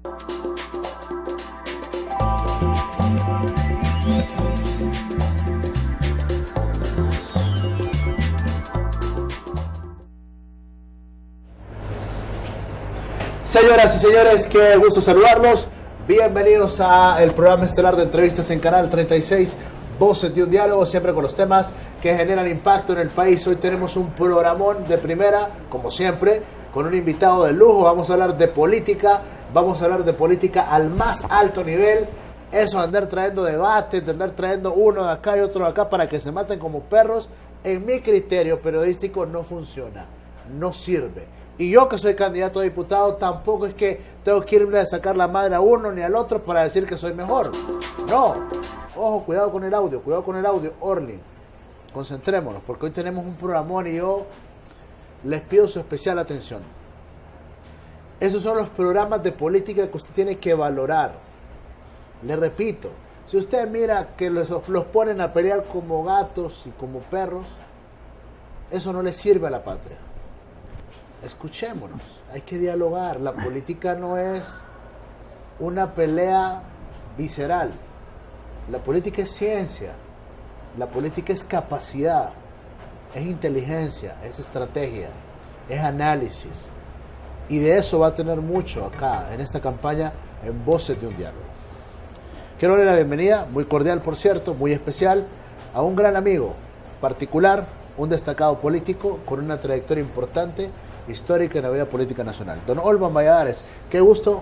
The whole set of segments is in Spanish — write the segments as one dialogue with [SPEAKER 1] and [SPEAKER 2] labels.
[SPEAKER 1] Señoras y señores, qué gusto saludarlos. Bienvenidos a el programa estelar de entrevistas en Canal 36, Voces de un Diálogo, siempre con los temas que generan impacto en el país. Hoy tenemos un programón de primera, como siempre, con un invitado de lujo. Vamos a hablar de política, al más alto nivel. Eso de andar trayendo debates, de andar trayendo uno de acá y otro de acá para que se maten como perros, en mi criterio periodístico no funciona, no sirve. Y yo, que soy candidato a diputado, tampoco es que tengo que irme a sacar la madre a uno ni al otro para decir que soy mejor. No. Ojo, cuidado con el audio, Orly. Concentrémonos, porque hoy tenemos un programón y yo les pido su especial atención. Esos son los programas de política que usted tiene que valorar. Le repito, si usted mira que los ponen a pelear como gatos y como perros, eso no le sirve a la patria. Escuchémonos, hay que dialogar. La política no es una pelea visceral. La política es ciencia, la política es capacidad, es inteligencia, es estrategia, es análisis. Y de eso va a tener mucho acá, en esta campaña, en Voces de un Diálogo. Quiero darle la bienvenida, muy cordial por cierto, muy especial, a un gran amigo particular, un destacado político con una trayectoria importante, histórica en la vida política nacional. Don Olman Valladares, qué gusto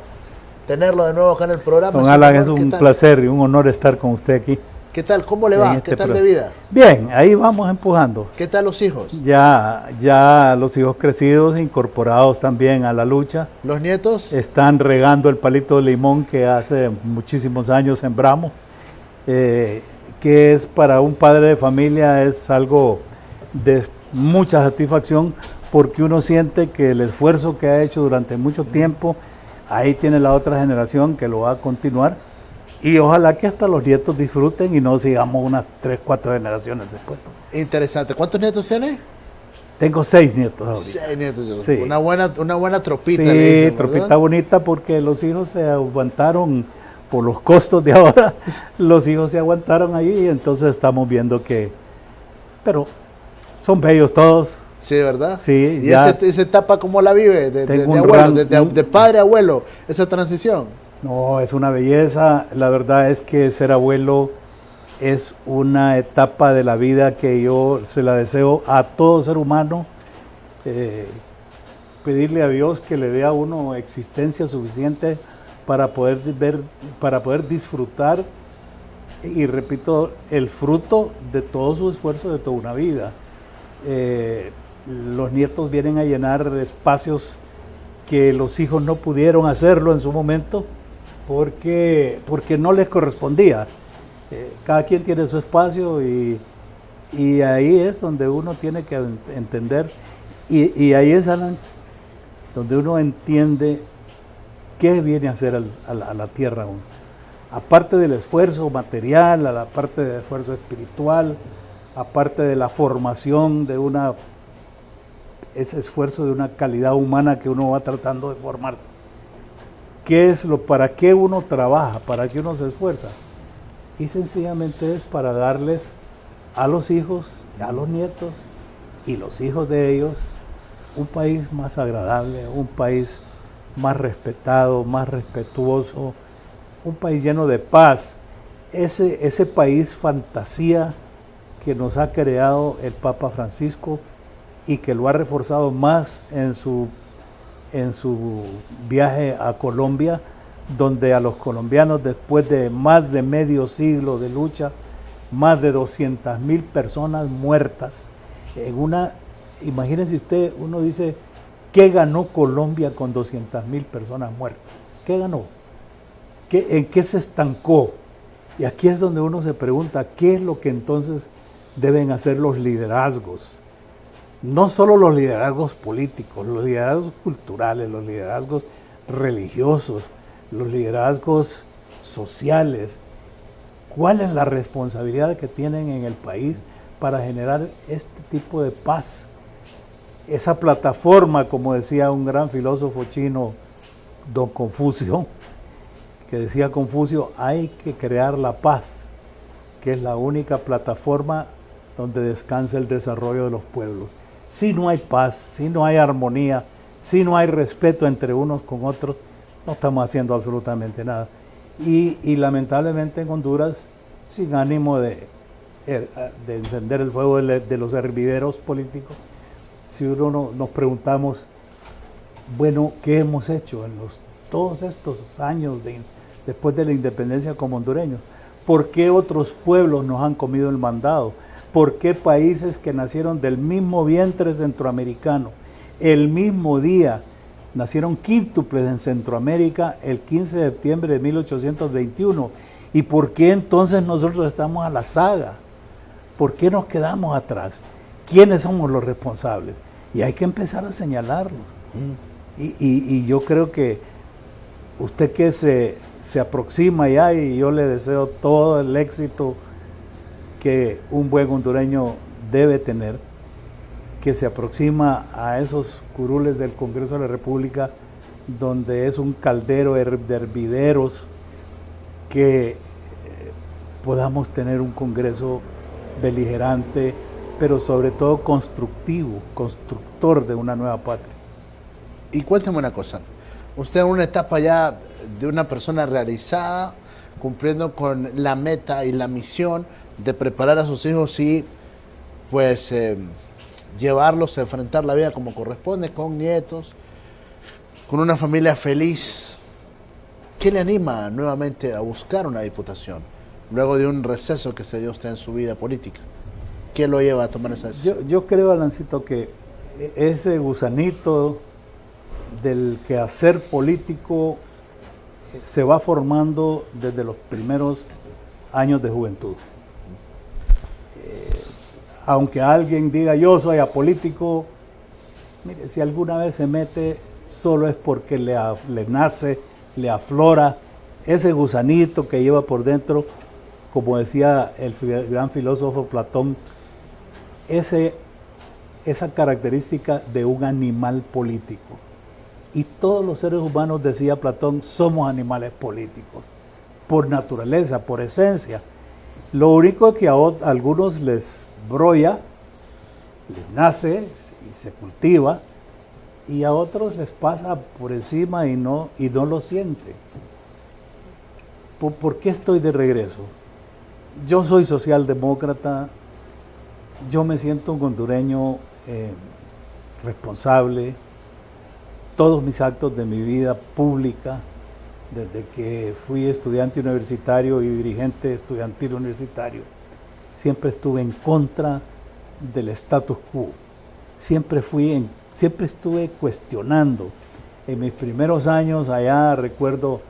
[SPEAKER 1] tenerlo de nuevo acá en el programa.
[SPEAKER 2] Don Alan, es un placer y un honor estar con usted aquí.
[SPEAKER 1] ¿Qué tal? ¿Cómo le va? ¿Qué tal de vida?
[SPEAKER 2] Bien, ahí vamos empujando.
[SPEAKER 1] ¿Qué tal los hijos?
[SPEAKER 2] Ya los hijos crecidos, incorporados también a la lucha.
[SPEAKER 1] ¿Los nietos?
[SPEAKER 2] Están regando el palito de limón que hace muchísimos años sembramos, que es para un padre de familia es algo de mucha satisfacción, porque uno siente que el esfuerzo que ha hecho durante mucho tiempo, ahí tiene la otra generación que lo va a continuar, y ojalá que hasta los nietos disfruten y no sigamos unas 3, 4 generaciones después.
[SPEAKER 1] Interesante. ¿Cuántos nietos tiene?
[SPEAKER 2] Tengo 6 nietos ahorita.
[SPEAKER 1] 6 nietos.
[SPEAKER 2] Sí.
[SPEAKER 1] Una buena tropita.
[SPEAKER 2] Sí,
[SPEAKER 1] le dicen,
[SPEAKER 2] tropita bonita, porque los hijos se aguantaron por los costos de ahora. Los hijos se aguantaron ahí y entonces estamos viendo que... Pero son bellos todos.
[SPEAKER 1] Sí, ¿verdad?
[SPEAKER 2] Sí.
[SPEAKER 1] ¿Y esa etapa cómo la vive? De padre a abuelo, esa transición.
[SPEAKER 2] No, es una belleza. La verdad es que ser abuelo es una etapa de la vida que yo se la deseo a todo ser humano. Pedirle a Dios que le dé a uno existencia suficiente para poder disfrutar, y repito, el fruto de todo su esfuerzo de toda una vida. Los nietos vienen a llenar espacios que los hijos no pudieron hacerlo en su momento porque no les correspondía. Cada quien tiene su espacio y ahí es donde uno tiene que entender, y ahí es, Alan, donde uno entiende qué viene a hacer a la tierra uno. Aparte del esfuerzo material, aparte del esfuerzo espiritual, aparte de la formación ese esfuerzo de una calidad humana que uno va tratando de formar. ¿Para qué uno trabaja? ¿Para qué uno se esfuerza? Y sencillamente es para darles a los hijos, a los nietos y los hijos de ellos un país más agradable, un país más respetado, más respetuoso, un país lleno de paz. Ese país fantasía que nos ha creado el Papa Francisco y que lo ha reforzado más en su viaje a Colombia, donde a los colombianos, después de más de medio siglo de lucha, más de 200,000 personas muertas, imagínense usted, uno dice, ¿qué ganó Colombia con 200,000 personas muertas? ¿Qué ganó? ¿En qué se estancó? Y aquí es donde uno se pregunta, ¿qué es lo que entonces deben hacer los liderazgos? No solo los liderazgos políticos, los liderazgos culturales, los liderazgos religiosos, los liderazgos sociales. ¿Cuál es la responsabilidad que tienen en el país para generar este tipo de paz? Esa plataforma, como decía un gran filósofo chino, don Confucio, que decía Confucio, hay que crear la paz, que es la única plataforma donde descansa el desarrollo de los pueblos. Si no hay paz, si no hay armonía, si no hay respeto entre unos con otros, no estamos haciendo absolutamente nada. Y lamentablemente en Honduras, sin ánimo de encender el fuego de los hervideros políticos, si uno nos preguntamos, bueno, ¿qué hemos hecho en todos estos años después de la independencia como hondureños? ¿Por qué otros pueblos nos han comido el mandado? ¿Por qué países que nacieron del mismo vientre centroamericano, el mismo día, nacieron quíntuples en Centroamérica el 15 de septiembre de 1821? ¿Y por qué entonces nosotros estamos a la saga? ¿Por qué nos quedamos atrás? ¿Quiénes somos los responsables? Y hay que empezar a señalarlos. Y yo creo que usted que se aproxima ya, y yo le deseo todo el éxito que un buen hondureño debe tener, que se aproxima a esos curules del Congreso de la República, donde es un caldero de hervideros, que podamos tener un Congreso beligerante, pero sobre todo constructivo, constructor de una nueva patria.
[SPEAKER 1] Y cuéntame una cosa, usted en una etapa ya de una persona realizada, cumpliendo con la meta y la misión de preparar a sus hijos y pues llevarlos a enfrentar la vida como corresponde, con nietos, con una familia feliz. ¿Qué le anima nuevamente a buscar una diputación, luego de un receso que se dio usted en su vida política? ¿Qué lo lleva a tomar esa decisión?
[SPEAKER 2] Yo creo, Alancito, que ese gusanito del quehacer político se va formando desde los primeros años de juventud. Aunque alguien diga yo soy apolítico, mire, si alguna vez se mete, solo es porque le nace, le aflora ese gusanito que lleva por dentro, como decía el gran filósofo Platón, esa característica de un animal político. Y todos los seres humanos, decía Platón, somos animales políticos, por naturaleza, por esencia. Lo único es que a algunos les brolla, les nace y se cultiva, y a otros les pasa por encima y no lo sienten. ¿Por qué estoy de regreso? Yo soy socialdemócrata, yo me siento un hondureño responsable. Todos mis actos de mi vida pública, desde que fui estudiante universitario y dirigente estudiantil universitario, siempre estuve en contra del status quo. Siempre estuve cuestionando. En mis primeros años allá, recuerdo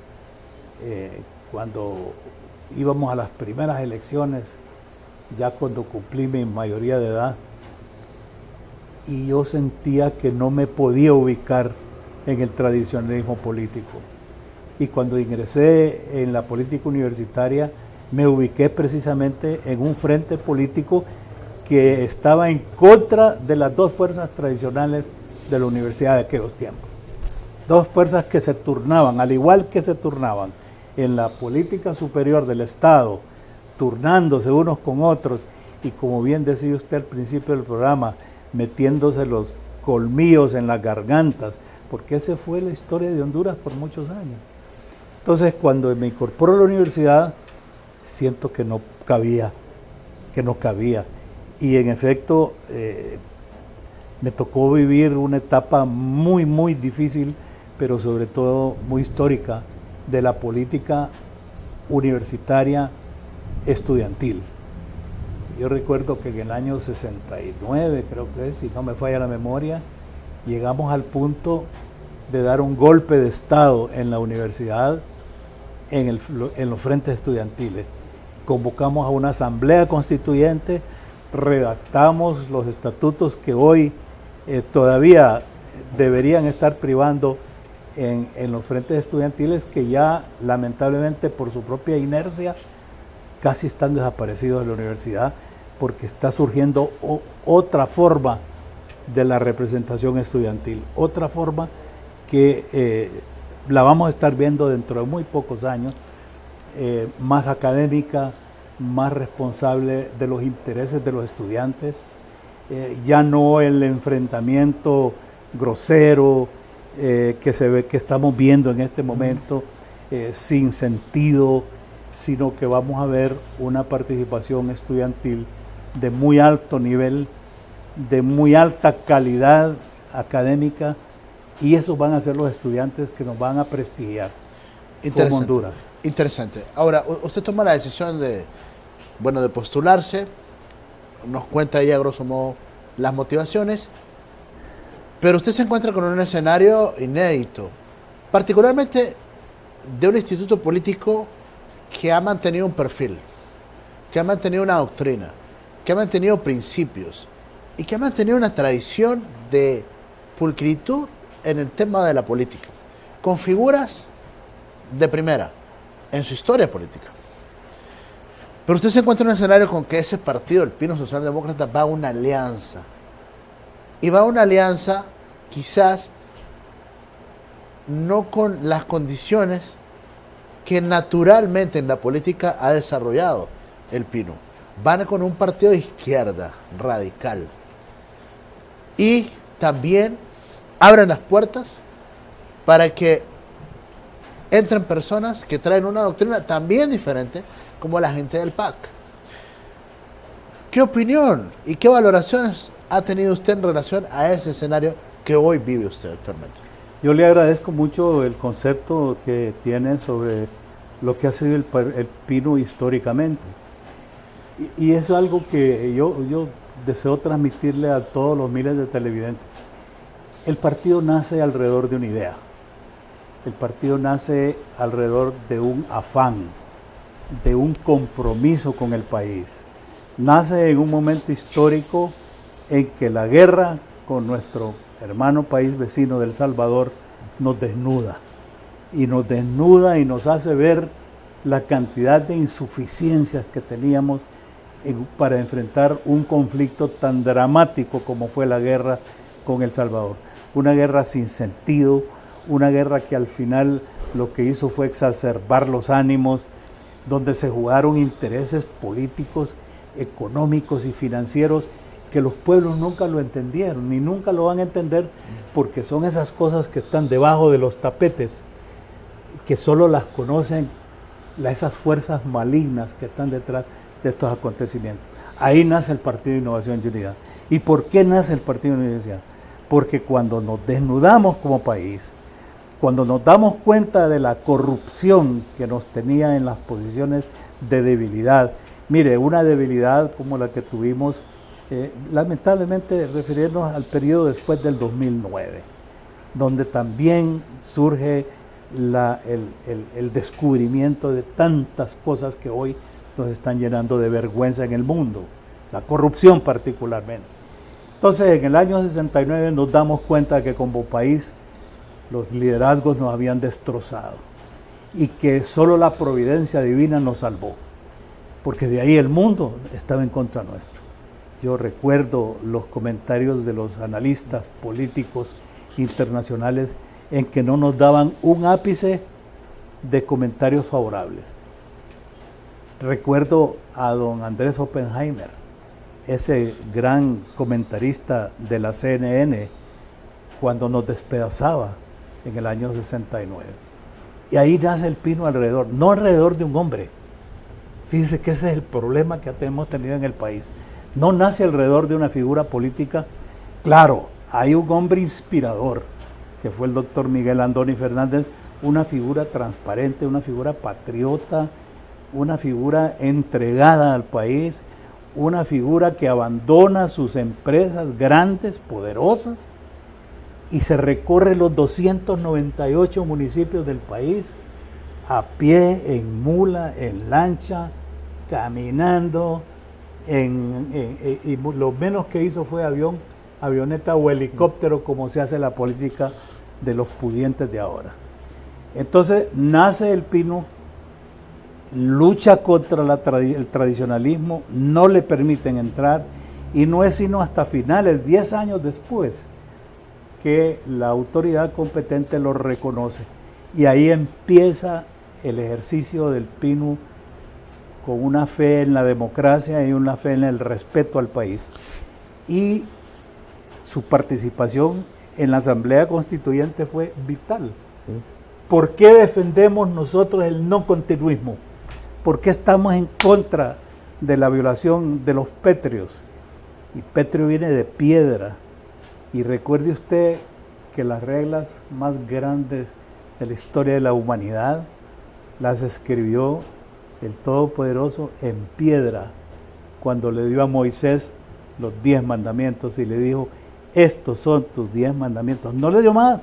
[SPEAKER 2] cuando íbamos a las primeras elecciones, ya cuando cumplí mi mayoría de edad, y yo sentía que no me podía ubicar en el tradicionalismo político. Y cuando ingresé en la política universitaria, me ubiqué precisamente en un frente político que estaba en contra de las dos fuerzas tradicionales de la universidad de aquellos tiempos. Dos fuerzas que se turnaban, al igual que se turnaban en la política superior del Estado, turnándose unos con otros, y como bien decía usted al principio del programa, metiéndose los colmillos en las gargantas, porque esa fue la historia de Honduras por muchos años. Entonces, cuando me incorporo a la universidad, siento que no cabía. Y en efecto, me tocó vivir una etapa muy, muy difícil, pero sobre todo muy histórica, de la política universitaria estudiantil. Yo recuerdo que en el año 69, creo que es, si no me falla la memoria, llegamos al punto de dar un golpe de Estado en la universidad, en los frentes estudiantiles. Convocamos a una asamblea constituyente, redactamos los estatutos que hoy todavía deberían estar privando en los frentes estudiantiles, que ya lamentablemente por su propia inercia casi están desaparecidos de la universidad, porque está surgiendo otra forma de la representación estudiantil, otra forma que la vamos a estar viendo dentro de muy pocos años, más académica, más responsable de los intereses de los estudiantes, ya no el enfrentamiento grosero que estamos viendo en este momento, sin sentido, sino que vamos a ver una participación estudiantil de muy alto nivel, de muy alta calidad académica, y esos van a ser los estudiantes que nos van a prestigiar como Honduras.
[SPEAKER 1] Interesante. Ahora, usted toma la decisión de postularse, nos cuenta ya a grosso modo las motivaciones, pero usted se encuentra con un escenario inédito, particularmente de un instituto político que ha mantenido un perfil, que ha mantenido una doctrina, que ha mantenido principios y que ha mantenido una tradición de pulcritud en el tema de la política, con figuras de primera en su historia política. Pero usted se encuentra en un escenario con que ese partido, el Pino Socialdemócrata, va a una alianza. Y va a una alianza quizás no con las condiciones que naturalmente en la política ha desarrollado el Pino. Van con un partido de izquierda radical. Y también abren las puertas para que entren personas que traen una doctrina también diferente, como la gente del PAC. ¿Qué opinión y qué valoraciones ha tenido usted en relación a ese escenario que hoy vive usted actualmente?
[SPEAKER 2] Yo le agradezco mucho el concepto que tiene sobre lo que ha sido el Pino históricamente. Y es algo que yo deseo transmitirle a todos los miles de televidentes. El partido nace alrededor de una idea. El partido nace alrededor de un afán, de un compromiso con el país. Nace en un momento histórico en que la guerra con nuestro hermano país vecino de El Salvador nos desnuda y nos hace ver la cantidad de insuficiencias que teníamos para enfrentar un conflicto tan dramático como fue la guerra con El Salvador. Una guerra sin sentido, una guerra que al final lo que hizo fue exacerbar los ánimos, donde se jugaron intereses políticos, económicos y financieros que los pueblos nunca lo entendieron, ni nunca lo van a entender, porque son esas cosas que están debajo de los tapetes, que solo las conocen esas fuerzas malignas que están detrás de estos acontecimientos. Ahí nace el Partido de Innovación y Unidad. ¿Y por qué nace el Partido de Innovación y Unidad? Porque cuando nos desnudamos como país, cuando nos damos cuenta de la corrupción que nos tenía en las posiciones de debilidad, mire, una debilidad como la que tuvimos, lamentablemente referirnos al periodo después del 2009, donde también surge el descubrimiento de tantas cosas que hoy nos están llenando de vergüenza en el mundo, la corrupción particularmente. Entonces, en el año 69 nos damos cuenta que como país los liderazgos nos habían destrozado y que solo la providencia divina nos salvó, porque de ahí el mundo estaba en contra nuestro. Yo recuerdo los comentarios de los analistas políticos internacionales en que no nos daban un ápice de comentarios favorables. Recuerdo a don Andrés Oppenheimer, ese gran comentarista de la CNN, cuando nos despedazaba en el año 69. Y ahí nace el Pino alrededor, no alrededor de un hombre. Fíjense que ese es el problema que hemos tenido en el país. No nace alrededor de una figura política. Claro, hay un hombre inspirador, que fue el doctor Miguel Andoni Fernández, una figura transparente, una figura patriota, una figura entregada al país, una figura que abandona sus empresas grandes, poderosas, y se recorre los 298 municipios del país a pie, en mula, en lancha, caminando, y lo menos que hizo fue avioneta o helicóptero, como se hace la política de los pudientes de ahora. Entonces nace el Pino, lucha contra el tradicionalismo, no le permiten entrar, y no es sino hasta finales, 10 años después, que la autoridad competente lo reconoce Y ahí empieza el ejercicio del Pinu con una fe en la democracia y una fe en el respeto al país. Y su participación en la Asamblea Constituyente fue vital. ¿Por qué defendemos nosotros el no continuismo? ¿Por qué estamos en contra de la violación de los pétreos? Y pétreo viene de piedra. Y recuerde usted que las reglas más grandes de la historia de la humanidad las escribió el Todopoderoso en piedra cuando le dio a Moisés los 10 mandamientos y le dijo: estos son tus 10 mandamientos. No le dio más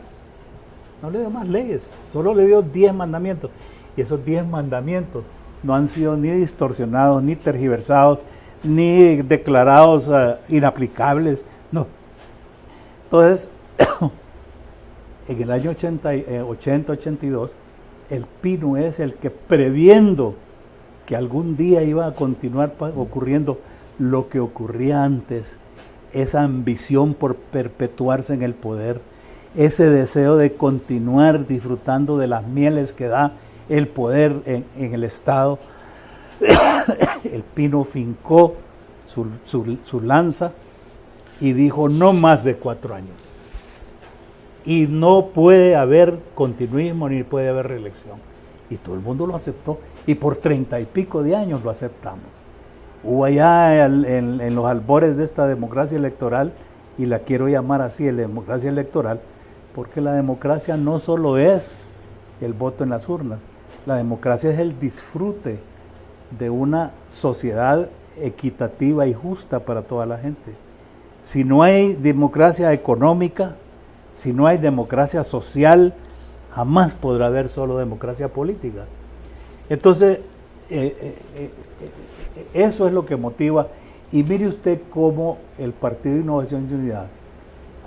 [SPEAKER 2] leyes, solo le dio 10 mandamientos. Y esos 10 mandamientos no han sido ni distorsionados, ni tergiversados, ni declarados inaplicables, no. Entonces, en el año 80-82, el Pinu es el que, previendo que algún día iba a continuar ocurriendo lo que ocurría antes, esa ambición por perpetuarse en el poder, ese deseo de continuar disfrutando de las mieles que da el poder en el Estado, el Pinu fincó su lanza y dijo: no más de 4 años. Y no puede haber continuismo ni puede haber reelección. Y todo el mundo lo aceptó. Y por 30 y pico de años lo aceptamos. Hubo allá en los albores de esta democracia electoral, y la quiero llamar así, la democracia electoral, porque la democracia no solo es el voto en las urnas, la democracia es el disfrute de una sociedad equitativa y justa para toda la gente. Si no hay democracia económica, si no hay democracia social, jamás podrá haber solo democracia política. Entonces, eso es lo que motiva. Y mire usted cómo el Partido de Innovación y Unidad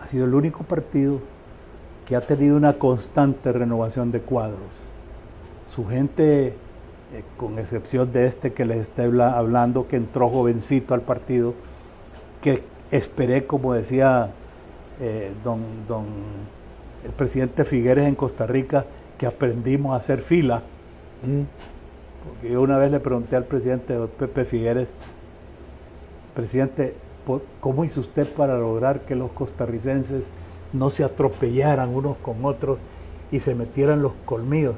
[SPEAKER 2] ha sido el único partido que ha tenido una constante renovación de cuadros. Su gente, con excepción de este que les estoy hablando, que entró jovencito al partido, que esperé, como decía el presidente Figueres en Costa Rica, que aprendimos a hacer fila. Porque yo una vez le pregunté al presidente Pepe Figueres: presidente, ¿cómo hizo usted para lograr que los costarricenses no se atropellaran unos con otros y se metieran los colmillos?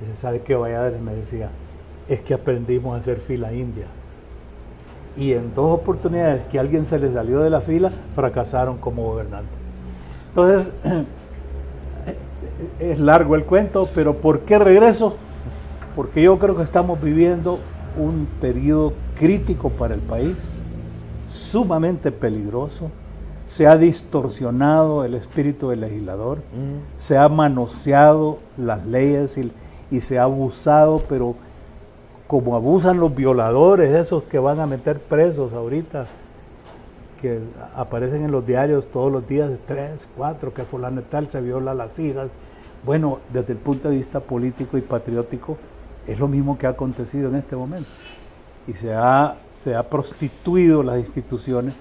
[SPEAKER 2] Y dice: ¿sabe qué, Valladares? Me decía: es que aprendimos a hacer fila india. Y en 2 oportunidades que alguien se le salió de la fila, fracasaron como gobernantes. Entonces, es largo el cuento, pero ¿por qué regreso? Porque yo creo que estamos viviendo un periodo crítico para el país, sumamente peligroso. Se ha distorsionado el espíritu del legislador, se ha manoseado las leyes y se ha abusado, pero como abusan los violadores, esos que van a meter presos ahorita, que aparecen en los diarios todos los días, 3, 4, que fulano tal se viola las hijas. Bueno, desde el punto de vista político y patriótico, es lo mismo que ha acontecido en este momento. Y se ha prostituido las instituciones,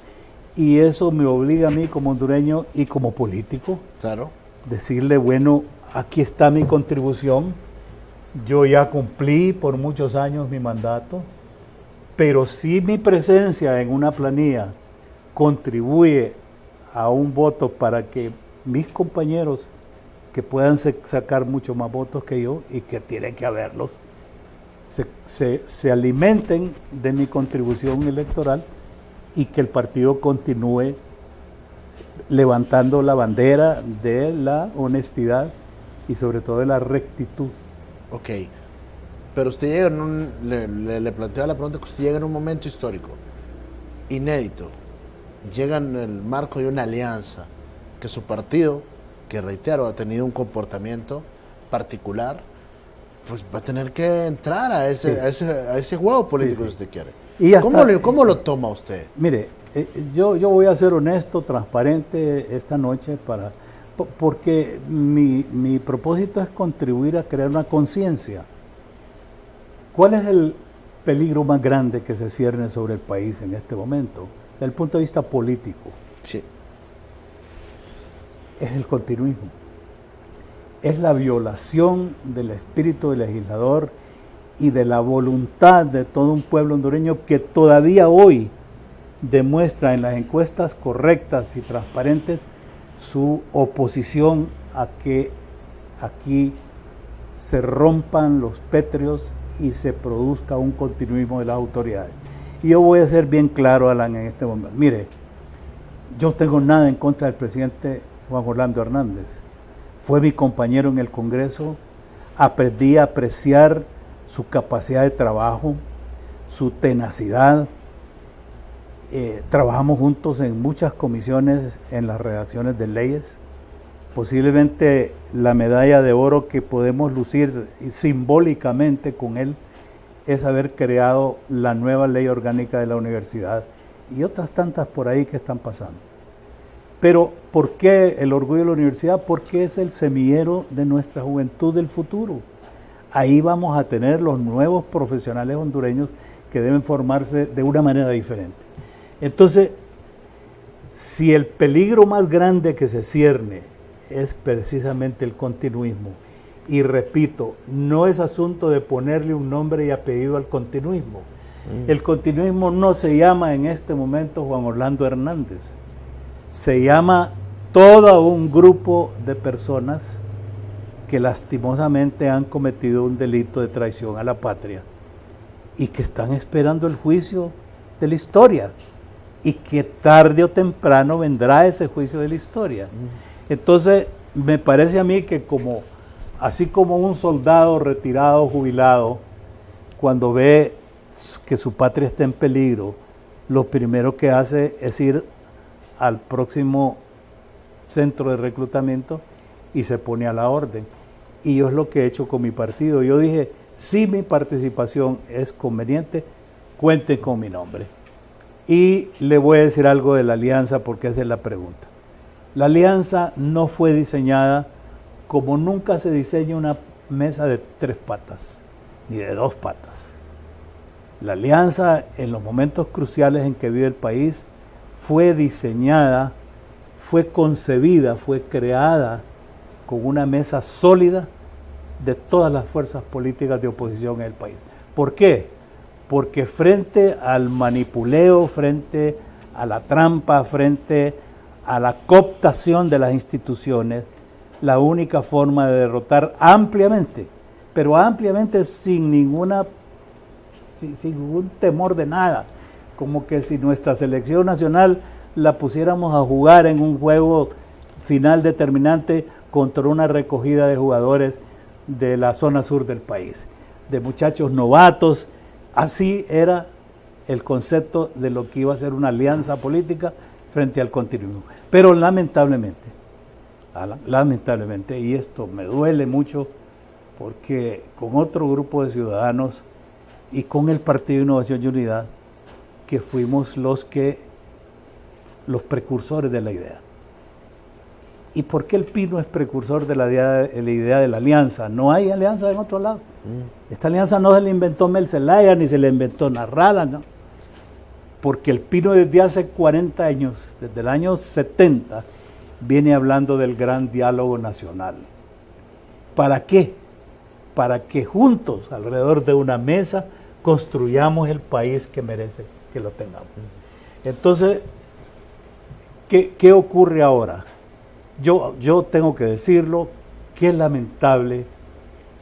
[SPEAKER 2] y eso me obliga a mí como hondureño y como político,
[SPEAKER 1] claro,
[SPEAKER 2] decirle: bueno, aquí está mi contribución, yo ya cumplí por muchos años mi mandato, pero si mi presencia en una planilla contribuye a un voto para que mis compañeros, que puedan sacar mucho más votos que yo, y que tienen que haberlos, se alimenten de mi contribución electoral, y que el partido continúe levantando la bandera de la honestidad y sobre todo de la rectitud.
[SPEAKER 1] Ok, pero usted llega le planteo la pregunta, que usted llega en un momento histórico, inédito, llega en el marco de una alianza, que su partido, que reitero, ha tenido un comportamiento particular, pues va a tener que entrar a ese juego político, si usted quiere. Y ¿Cómo lo toma usted?
[SPEAKER 2] Mire, yo voy a ser honesto, transparente esta noche, porque mi propósito es contribuir a crear una conciencia. ¿Cuál es el peligro más grande que se cierne sobre el país en este momento, desde el punto de vista político?
[SPEAKER 1] Sí.
[SPEAKER 2] Es el continuismo. es la violación del espíritu del legislador y de la voluntad de todo un pueblo hondureño que todavía hoy demuestra en las encuestas correctas y transparentes su oposición a que aquí se rompan los pétreos y se produzca un continuismo de las autoridades. Y yo voy a ser bien claro, Alan, en este momento. Mire, yo no tengo nada en contra del presidente Juan Orlando Hernández. Fue mi compañero en el Congreso, aprendí a apreciar su capacidad de trabajo, su tenacidad. Trabajamos juntos en muchas comisiones en las redacciones de leyes. Posiblemente la medalla de oro que podemos lucir simbólicamente con él es haber creado la nueva ley orgánica de la universidad y otras tantas por ahí que están pasando. Pero ¿por qué el orgullo de la universidad? Porque es el semillero de nuestra juventud del futuro. Ahí vamos a tener los nuevos profesionales hondureños que deben formarse de una manera diferente. Entonces, si el peligro más grande que se cierne es precisamente el continuismo, y repito, no es asunto de ponerle un nombre y apellido al continuismo. El continuismo no se llama en este momento Juan Orlando Hernández, se llama todo un grupo de personas que lastimosamente han cometido un delito de traición a la patria y que están esperando el juicio de la historia y que tarde o temprano vendrá ese juicio de la historia. Entonces, me parece a mí que así como un soldado retirado, jubilado, cuando ve que su patria está en peligro, lo primero que hace es ir al próximo centro de reclutamiento y se pone a la orden. Y yo es lo que he hecho con mi partido. Yo dije, si mi participación es conveniente, cuenten con mi nombre. Y le voy a decir algo de la alianza porque esa es la pregunta. La alianza no fue diseñada como nunca se diseña una mesa de 3 patas, ni de 2 patas. La alianza en los momentos cruciales en que vive el país fue diseñada, fue concebida, fue creada con una mesa sólida de todas las fuerzas políticas de oposición en el país. ¿Por qué? Porque frente al manipuleo, frente a la trampa, frente a la cooptación de las instituciones, la única forma de derrotar ampliamente, pero ampliamente sin ningún temor de nada, como que si nuestra selección nacional la pusiéramos a jugar en un juego final determinante contra una recogida de jugadores de la zona sur del país, de muchachos novatos. Así era el concepto de lo que iba a ser una alianza política frente al continuismo. Pero lamentablemente, y esto me duele mucho, porque con otro grupo de ciudadanos y con el Partido de Innovación y Unidad, que fuimos los precursores de la idea. ¿Y por qué el Pino es precursor de la idea de la alianza? No hay alianza en otro lado. Esta alianza no se la inventó Mel Zelaya, ni se la inventó Narrala, ¿no? Porque el Pino desde hace 40 años, desde el año 70, viene hablando del gran diálogo nacional. ¿Para qué? Para que juntos, alrededor de una mesa, construyamos el país que merece que lo tengamos. Entonces, ¿qué ocurre ahora? Yo tengo que decirlo, que es lamentable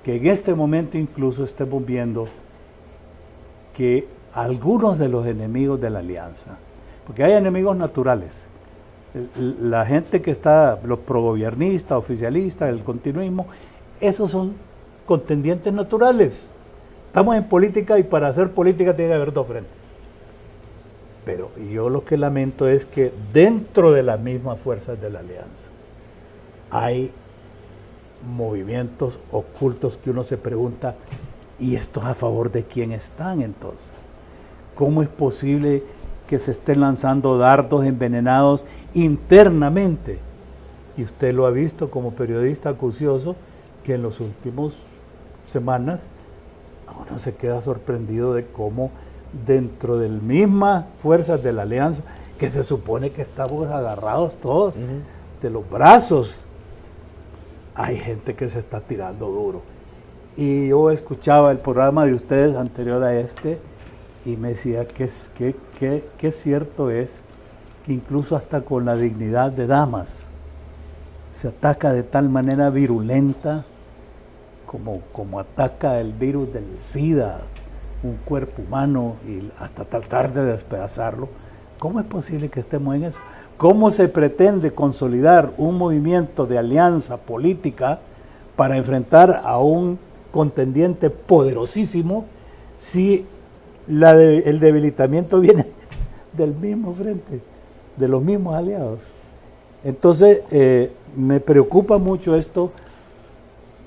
[SPEAKER 2] que en este momento incluso estemos viendo que algunos de los enemigos de la alianza, porque hay enemigos naturales, la gente que está, los progobiernistas, oficialistas, el continuismo, esos son contendientes naturales. Estamos en política y para hacer política tiene que haber 2 frentes. Pero yo lo que lamento es que dentro de las mismas fuerzas de la alianza hay movimientos ocultos que uno se pregunta, ¿y estos a favor de quién están entonces? ¿Cómo es posible que se estén lanzando dardos envenenados internamente? Y usted lo ha visto como periodista acucioso, que en las últimas semanas uno se queda sorprendido de cómo dentro de las mismas fuerzas de la alianza, que se supone que estamos agarrados todos de los brazos, hay gente que se está tirando duro. Y yo escuchaba el programa de ustedes anterior a este y me decía que cierto es que incluso hasta con la dignidad de damas se ataca de tal manera virulenta como ataca el virus del SIDA un cuerpo humano y hasta tratar de despedazarlo. ¿Cómo es posible que estemos en eso? ¿Cómo se pretende consolidar un movimiento de alianza política para enfrentar a un contendiente poderosísimo si el debilitamiento viene del mismo frente, de los mismos aliados? Entonces, me preocupa mucho esto,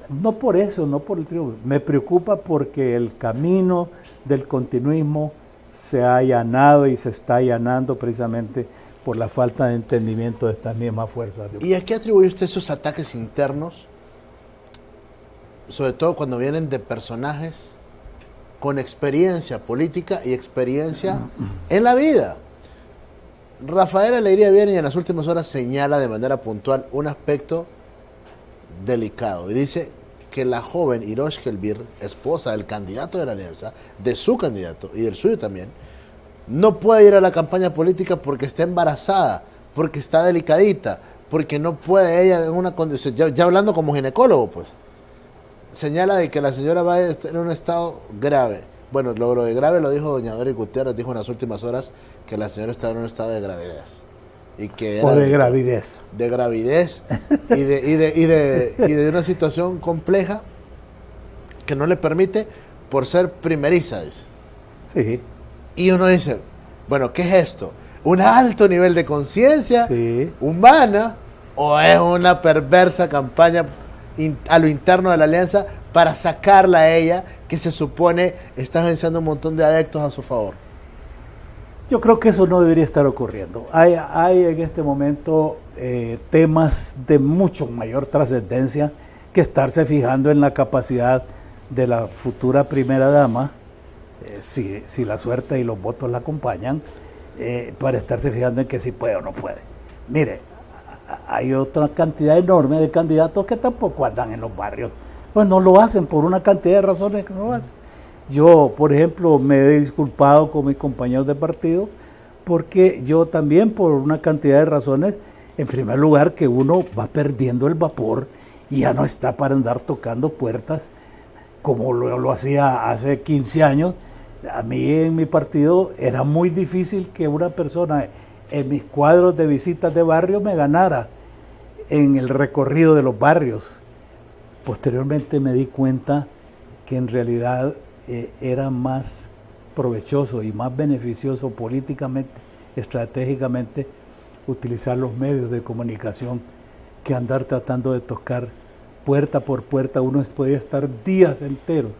[SPEAKER 2] no por eso, no por el triunfo, me preocupa porque el camino del continuismo se ha allanado y se está allanando precisamente por la falta de entendimiento de estas mismas fuerzas.
[SPEAKER 1] ¿Y a qué atribuye usted esos ataques internos? Sobre todo cuando vienen de personajes con experiencia política y experiencia en la vida. Rafael Alegría viene y en las últimas horas señala de manera puntual un aspecto delicado y dice que la joven Irosh Kelbir, esposa del candidato de la alianza, de su candidato y del suyo también, no puede ir a la campaña política porque está embarazada, porque está delicadita, porque no puede ella en una condición, ya hablando como ginecólogo, pues, señala de que la señora va a estar en un estado grave. Bueno, lo de grave lo dijo doña Doris Gutiérrez, dijo en las últimas horas que la señora estaba en un estado de gravidez. Y que era
[SPEAKER 2] gravidez.
[SPEAKER 1] De gravidez y de una situación compleja que no le permite por ser primeriza, dice.
[SPEAKER 2] Sí.
[SPEAKER 1] Y uno dice, bueno, ¿qué es esto? ¿Un alto nivel de conciencia humana o es una perversa campaña a lo interno de la alianza para sacarla a ella, que se supone está venciendo un montón de adeptos a su favor?
[SPEAKER 2] Yo creo que eso no debería estar ocurriendo. Hay en este momento temas de mucho mayor trascendencia que estarse fijando en la capacidad de la futura primera dama, si la suerte y los votos la acompañan, para estarse fijando en que si puede o no puede. Mire, hay otra cantidad enorme de candidatos que tampoco andan en los barrios. Pues no lo hacen por una cantidad de razones que no lo hacen. Yo, por ejemplo, me he disculpado con mis compañeros de partido porque yo también, por una cantidad de razones, en primer lugar, que uno va perdiendo el vapor y ya no está para andar tocando puertas como lo hacía hace 15 años. A mí en mi partido era muy difícil que una persona en mis cuadros de visitas de barrio me ganara en el recorrido de los barrios. Posteriormente me di cuenta que en realidad era más provechoso y más beneficioso políticamente, estratégicamente, utilizar los medios de comunicación que andar tratando de tocar puerta por puerta. Uno podía estar días enteros.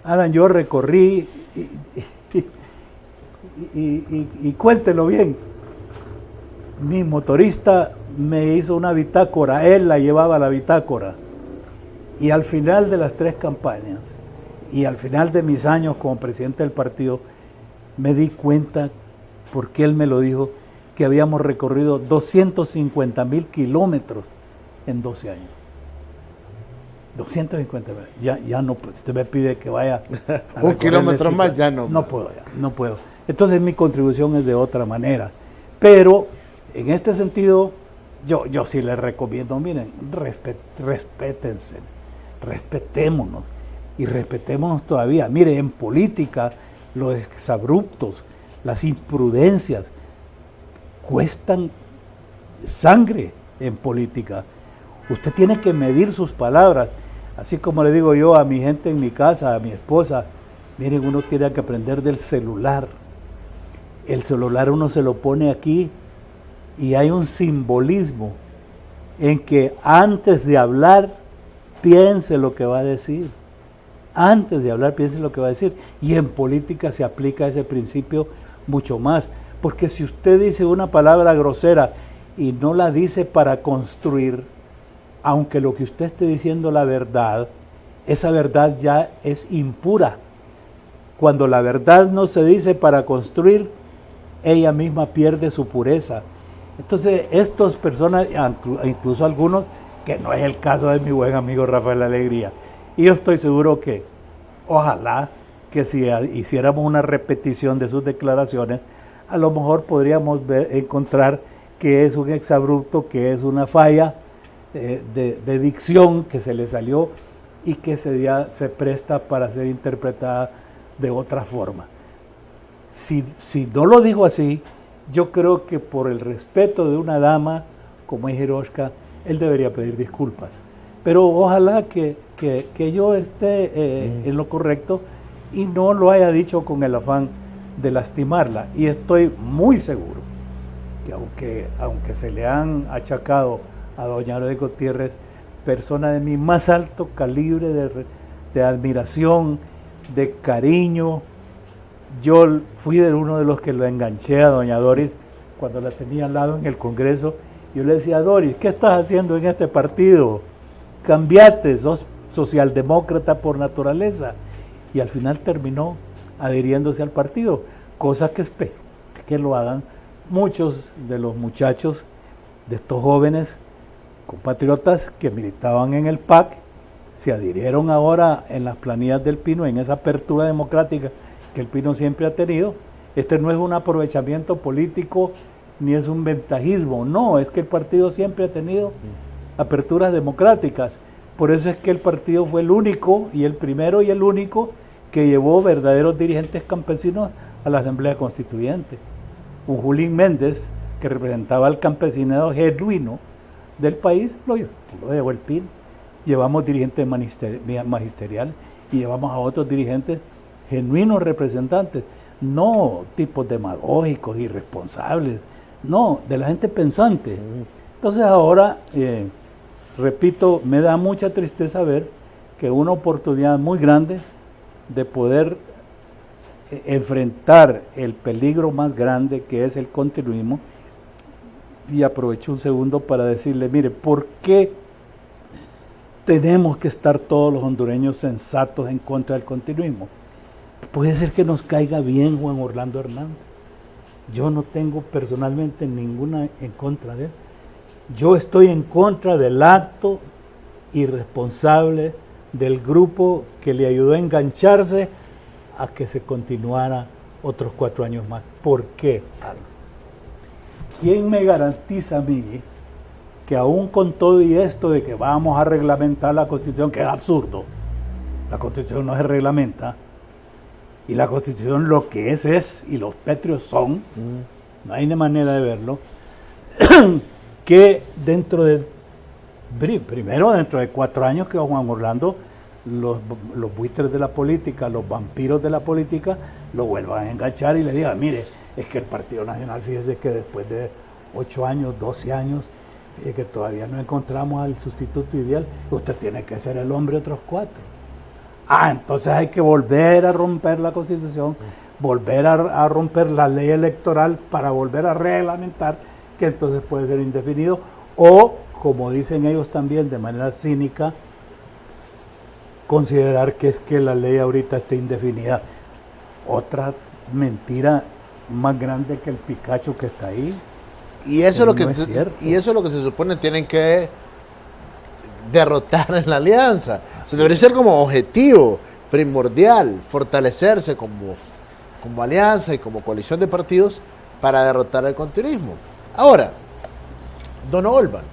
[SPEAKER 2] Alan, yo recorrí y cuéntelo bien. Mi motorista me hizo una bitácora, él la llevaba la bitácora. Y al final de las 3 campañas, y al final de mis años como presidente del partido, me di cuenta, porque él me lo dijo, que habíamos recorrido 250,000 kilómetros en 12 años. 250,000. Ya no, pues, usted me pide que vaya a
[SPEAKER 1] un kilómetro más, ya no.
[SPEAKER 2] No puedo, no puedo. Entonces mi contribución es de otra manera. Pero en este sentido, yo sí les recomiendo, miren, respétense, respetémonos. Y respetémonos todavía. Mire, en política, los exabruptos, las imprudencias, cuestan sangre en política. Usted tiene que medir sus palabras. Así como le digo yo a mi gente en mi casa, a mi esposa, miren, uno tiene que aprender del celular. El celular uno se lo pone aquí y hay un simbolismo en que antes de hablar, piense lo que va a decir. Antes de hablar, piense lo que va a decir. Y en política se aplica ese principio mucho más. Porque si usted dice una palabra grosera y no la dice para construir, aunque lo que usted esté diciendo la verdad, esa verdad ya es impura. Cuando la verdad no se dice para construir, ella misma pierde su pureza. Entonces, estas personas, incluso algunos que no es el caso de mi buen amigo Rafael Alegría. Y yo estoy seguro que, ojalá, que si hiciéramos una repetición de sus declaraciones, a lo mejor podríamos encontrar que es un exabrupto, que es una falla de dicción que se le salió y que se presta para ser interpretada de otra forma. Si no lo digo así, yo creo que por el respeto de una dama como es Hiroshka, él debería pedir disculpas. Pero ojalá que yo esté en lo correcto y no lo haya dicho con el afán de lastimarla. Y estoy muy seguro que aunque se le han achacado a doña Lourdes Gutiérrez, persona de mi más alto calibre de admiración, de cariño, yo fui uno de los que lo enganché a doña Doris cuando la tenía al lado en el Congreso. Yo le decía: Doris, ¿qué estás haciendo en este partido? Cambiate, sos socialdemócrata por naturaleza. Y al final terminó adhiriéndose al partido, cosa que espero que lo hagan muchos de los muchachos, de estos jóvenes compatriotas que militaban en el PAC, se adhirieron ahora en las planillas del Pino, en esa apertura democrática que el Pino siempre ha tenido. Este no es un aprovechamiento político ni es un ventajismo, no, es que el partido siempre ha tenido aperturas democráticas. Por eso es que el partido fue el único y el primero y el único que llevó verdaderos dirigentes campesinos a la Asamblea Constituyente. Un Julín Méndez, que representaba al campesinado genuino del país, lo llevó el PIN. Llevamos dirigentes magisteriales y llevamos a otros dirigentes genuinos representantes, no tipos demagógicos, irresponsables, no, de la gente pensante. Entonces ahora, repito, me da mucha tristeza ver que una oportunidad muy grande de poder enfrentar el peligro más grande que es el continuismo, y aprovecho un segundo para decirle: mire, ¿por qué tenemos que estar todos los hondureños sensatos en contra del continuismo? Puede ser que nos caiga bien Juan Orlando Hernández. Yo no tengo personalmente ninguna en contra de él. Yo estoy en contra del acto irresponsable del grupo que le ayudó a engancharse a que se continuara otros 4 años más. ¿Por qué? ¿Quién me garantiza a mí que aún con todo y esto de que vamos a reglamentar la Constitución, que es absurdo, la Constitución no se reglamenta, y la Constitución lo que es y los pétreos son, no hay manera de verlo, que dentro de 4 años que Juan Orlando, los buitres de la política, los vampiros de la política, lo vuelvan a enganchar y le digan: mire, es que el Partido Nacional, fíjese que después de 8 años, 12 años, fíjese que todavía no encontramos al sustituto ideal, usted tiene que ser el hombre otros 4. Entonces hay que volver a romper la Constitución, volver a romper la ley electoral para volver a reglamentar, que entonces puede ser indefinido, o, como dicen ellos también de manera cínica, considerar que es que la ley ahorita está indefinida. Otra mentira más grande que el Picacho que está ahí.
[SPEAKER 1] Y eso es lo que se supone tienen que derrotar en la alianza. O sea, debería ser como objetivo primordial fortalecerse como alianza y como coalición de partidos para derrotar el continuismo. Ahora, don Olvan,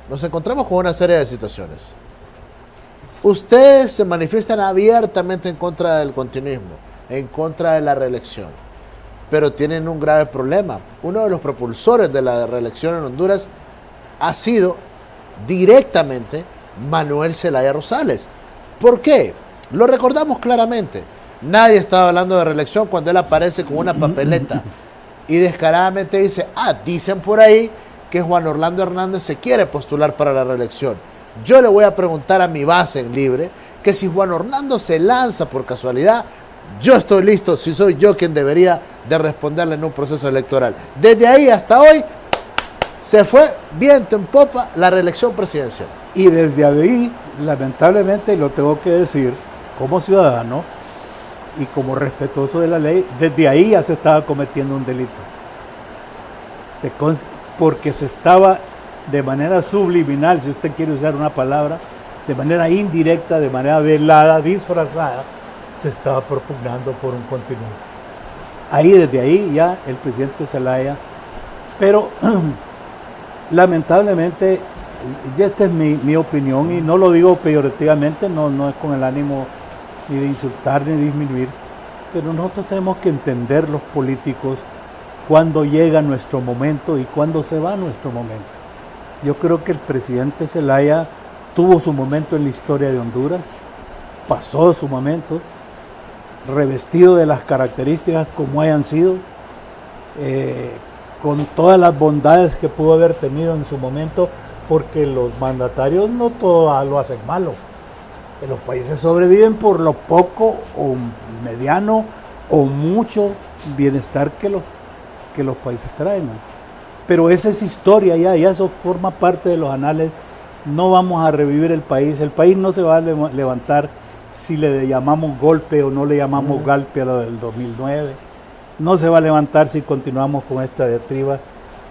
[SPEAKER 1] nos encontramos con una serie de situaciones. Ustedes se manifiestan abiertamente en contra del continuismo, en contra de la reelección, pero tienen un grave problema. Uno de los propulsores de la reelección en Honduras ha sido directamente Manuel Zelaya Rosales. ¿Por qué? Lo recordamos claramente. Nadie estaba hablando de reelección cuando él aparece con una papeleta y descaradamente dice: dicen por ahí que Juan Orlando Hernández se quiere postular para la reelección. Yo le voy a preguntar a mi base en Libre que si Juan Orlando se lanza por casualidad, yo estoy listo, si soy yo quien debería de responderle en un proceso electoral. Desde ahí hasta hoy se fue viento en popa la reelección presidencial.
[SPEAKER 2] Y desde ahí, lamentablemente, lo tengo que decir, como ciudadano y como respetuoso de la ley, desde ahí ya se estaba cometiendo un delito. Porque se estaba de manera subliminal, si usted quiere usar una palabra, de manera indirecta, de manera velada, disfrazada, se estaba propugnando por un continuo. Desde ahí ya el presidente Zelaya, pero lamentablemente, y esta es mi opinión, y no lo digo peyorativamente, no es con el ánimo ni de insultar ni de disminuir, pero nosotros tenemos que entender los políticos cuándo llega nuestro momento y cuándo se va nuestro momento. Yo creo que el presidente Zelaya tuvo su momento en la historia de Honduras, pasó su momento, revestido de las características como hayan sido, con todas las bondades que pudo haber tenido en su momento, porque los mandatarios no todo lo hacen malo. Los países sobreviven por lo poco o mediano o mucho bienestar que los países traen. Pero esa es historia ya eso forma parte de los anales. No vamos a revivir el país no se va a levantar si le llamamos golpe o no le llamamos golpe a lo del 2009, no se va a levantar si continuamos con esta diatriba,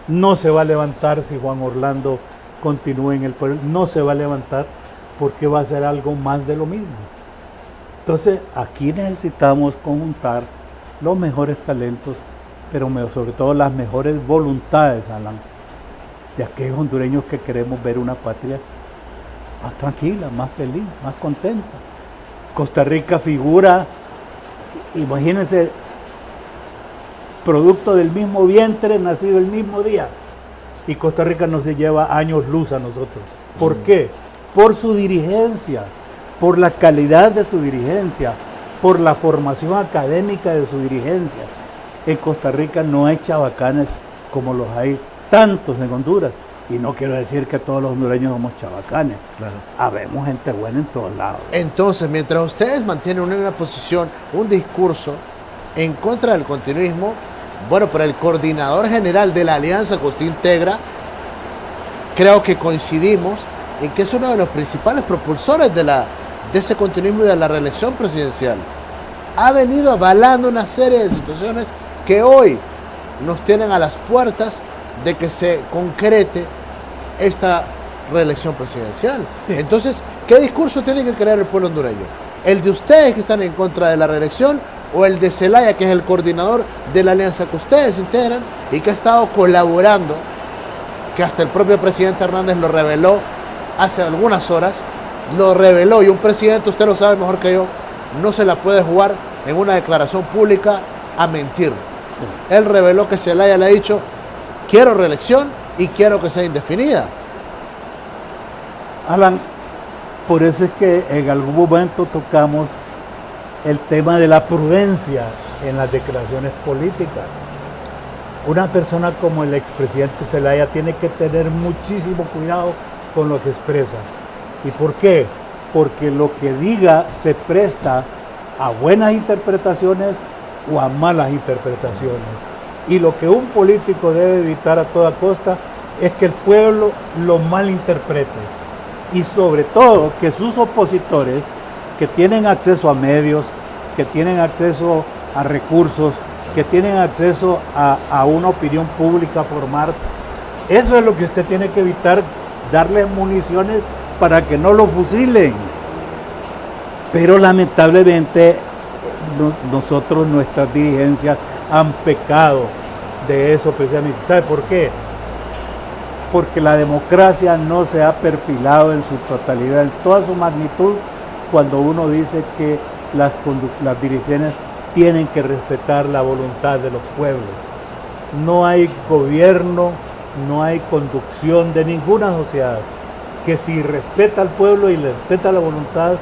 [SPEAKER 2] no se va a levantar si Juan Orlando continúa en el poder, no se va a levantar porque va a ser algo más de lo mismo. Entonces aquí necesitamos conjuntar los mejores talentos, pero sobre todo las mejores voluntades, Alan, de aquellos hondureños que queremos ver una patria más tranquila, más feliz, más contenta. Costa Rica figura, imagínense, producto del mismo vientre, nacido el mismo día, y Costa Rica no se lleva años luz a nosotros. ¿Por qué? Por su dirigencia, por la calidad de su dirigencia, por la formación académica de su dirigencia. En Costa Rica no hay chabacanes como los hay tantos en Honduras. Y no quiero decir que todos los hondureños somos chabacanes. Claro. Habemos gente buena en todos lados.
[SPEAKER 1] Entonces, mientras ustedes mantienen una posición, un discurso en contra del continuismo, bueno, pero el coordinador general de la alianza que usted integra, creo que coincidimos en que es uno de los principales propulsores de ese continuismo y de la reelección presidencial. Ha venido avalando una serie de situaciones que hoy nos tienen a las puertas de que se concrete esta reelección presidencial. Sí. Entonces, ¿qué discurso tiene que crear el pueblo hondureño? ¿El de ustedes que están en contra de la reelección o el de Zelaya, que es el coordinador de la alianza que ustedes integran y que ha estado colaborando, que hasta el propio presidente Hernández lo reveló hace algunas horas, lo reveló, y un presidente, usted lo sabe mejor que yo, no se la puede jugar en una declaración pública a mentir? Sí. Él reveló que Zelaya le ha dicho: quiero reelección y quiero que sea indefinida.
[SPEAKER 2] Alan, por eso es que en algún momento tocamos el tema de la prudencia en las declaraciones políticas. Una persona como el expresidente Zelaya tiene que tener muchísimo cuidado con lo que expresa. ¿Y por qué? Porque lo que diga se presta a buenas interpretaciones o a malas interpretaciones. Y lo que un político debe evitar a toda costa es que el pueblo lo malinterprete. Y sobre todo que sus opositores, que tienen acceso a medios, que tienen acceso a recursos, que tienen acceso a una opinión pública formar, eso es lo que usted tiene que evitar, darles municiones para que no lo fusilen. Pero lamentablemente nosotros, nuestras dirigencias han pecado de eso precisamente. ¿Sabe por qué? Porque la democracia no se ha perfilado en su totalidad, en toda su magnitud, cuando uno dice que las dirigencias tienen que respetar la voluntad de los pueblos. No hay gobierno, no hay conducción de ninguna sociedad que si respeta al pueblo y le respeta la voluntad,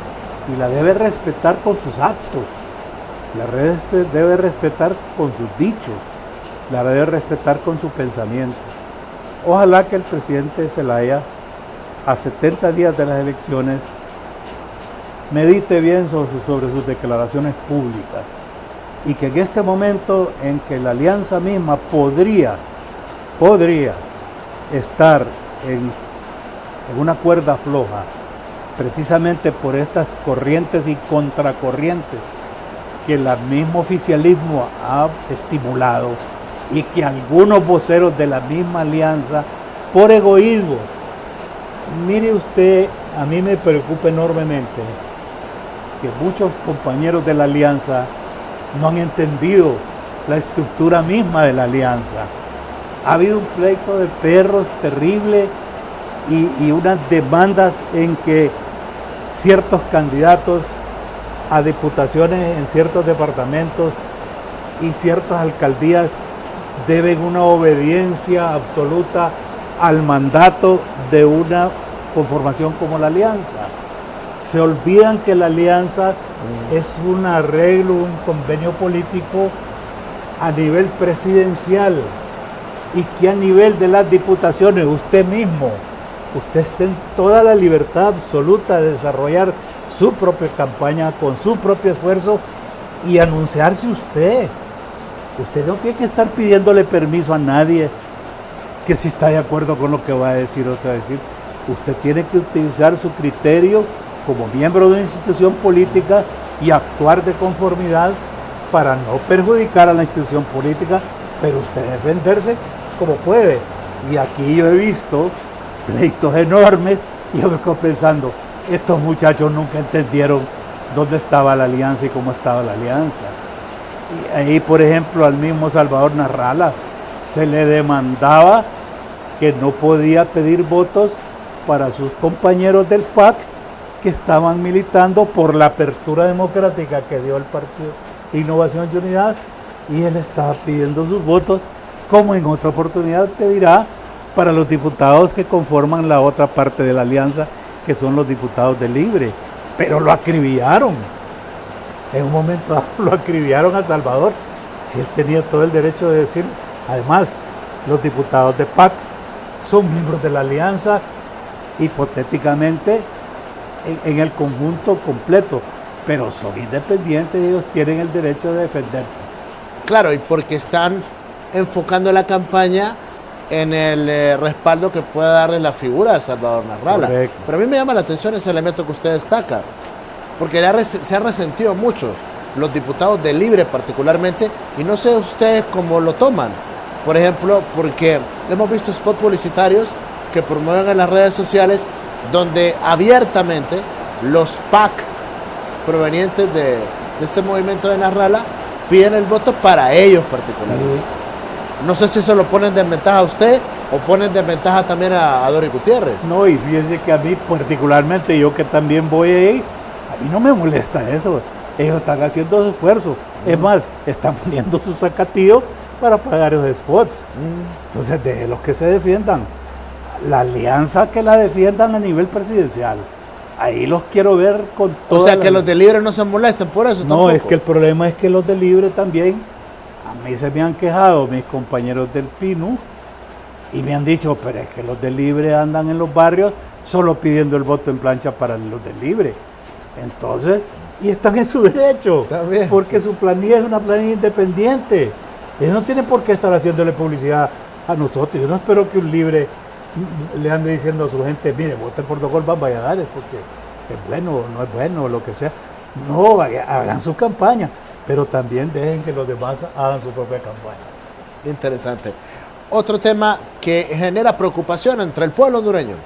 [SPEAKER 2] y la debe respetar con sus actos, la debe respetar con sus dichos, la debe respetar con su pensamiento. Ojalá que el presidente Zelaya, a 70 días de las elecciones, medite bien sobre sus declaraciones públicas, y que en este momento en que la alianza misma podría estar en una cuerda floja, precisamente por estas corrientes y contracorrientes que el mismo oficialismo ha estimulado, y que algunos voceros de la misma alianza por egoísmo. Mire usted, a mí me preocupa enormemente que muchos compañeros de la alianza no han entendido la estructura misma de la alianza. Ha habido un pleito de perros terrible y unas demandas en que ciertos candidatos a diputaciones en ciertos departamentos y ciertas alcaldías deben una obediencia absoluta al mandato de una conformación como la alianza. Se olvidan que la alianza es un arreglo, un convenio político a nivel presidencial y que a nivel de las diputaciones usted mismo, usted está en toda la libertad absoluta de desarrollar su propia campaña con su propio esfuerzo y anunciarse usted. Usted no tiene que estar pidiéndole permiso a nadie que si está de acuerdo con lo que va a decir o va a decir. Usted tiene que utilizar su criterio como miembro de una institución política y actuar de conformidad para no perjudicar a la institución política, pero usted defenderse como puede. Y aquí yo he visto pleitos enormes y yo me quedo pensando, estos muchachos nunca entendieron dónde estaba la alianza y cómo estaba la alianza. Y ahí, por ejemplo, al mismo Salvador Narrala se le demandaba que no podía pedir votos para sus compañeros del PAC que estaban militando por la apertura democrática que dio el Partido Innovación y Unidad, y él estaba pidiendo sus votos, como en otra oportunidad pedirá para los diputados que conforman la otra parte de la alianza, que son los diputados de Libre. Pero lo acribillaron. En un momento dado lo acribillaron a Salvador, si él tenía todo el derecho de decir. Además, los diputados de PAC son miembros de la alianza, hipotéticamente en el conjunto completo, pero son independientes y ellos tienen el derecho de defenderse.
[SPEAKER 1] Claro, y porque están enfocando la campaña en el respaldo que pueda darle la figura de Salvador Narrala.
[SPEAKER 2] Correcto.
[SPEAKER 1] Pero a mí me llama la atención ese elemento que usted destaca, porque se han resentido muchos, los diputados de Libre particularmente, y no sé ustedes cómo lo toman. Por ejemplo, porque hemos visto spots publicitarios que promueven en las redes sociales donde abiertamente los PAC provenientes de este movimiento de Narrala piden el voto para ellos particularmente. Sí. No sé si eso lo ponen de ventaja a usted o ponen de ventaja también a Doris Gutiérrez.
[SPEAKER 2] No, y fíjense que a mí particularmente, yo que también voy ahí, a mí no me molesta eso. Ellos están haciendo su esfuerzo. Es más, están poniendo su zacatillo para pagar los spots. Entonces, de los que se defiendan. La alianza que la defiendan a nivel presidencial. Ahí los quiero ver con todo.
[SPEAKER 1] O sea, que los de Libre no se molesten por eso.
[SPEAKER 2] No,
[SPEAKER 1] tampoco.
[SPEAKER 2] Es que el problema es que los de Libre también, a mí se me han quejado mis compañeros del PINU y me han dicho, pero es que los de Libre andan en los barrios solo pidiendo el voto en plancha para los de Libre. Entonces, y están en su derecho, también, porque sí. Su planilla es una planilla independiente. Ellos no tienen por qué estar haciéndole publicidad a nosotros. Yo no espero que un Libre le ande diciendo a su gente, mire, voten por Docolván Valladares porque es bueno o no es bueno, lo que sea. No, hagan su campaña, pero también dejen que los demás hagan su propia campaña.
[SPEAKER 1] Interesante. Otro tema que genera preocupación entre el pueblo hondureño,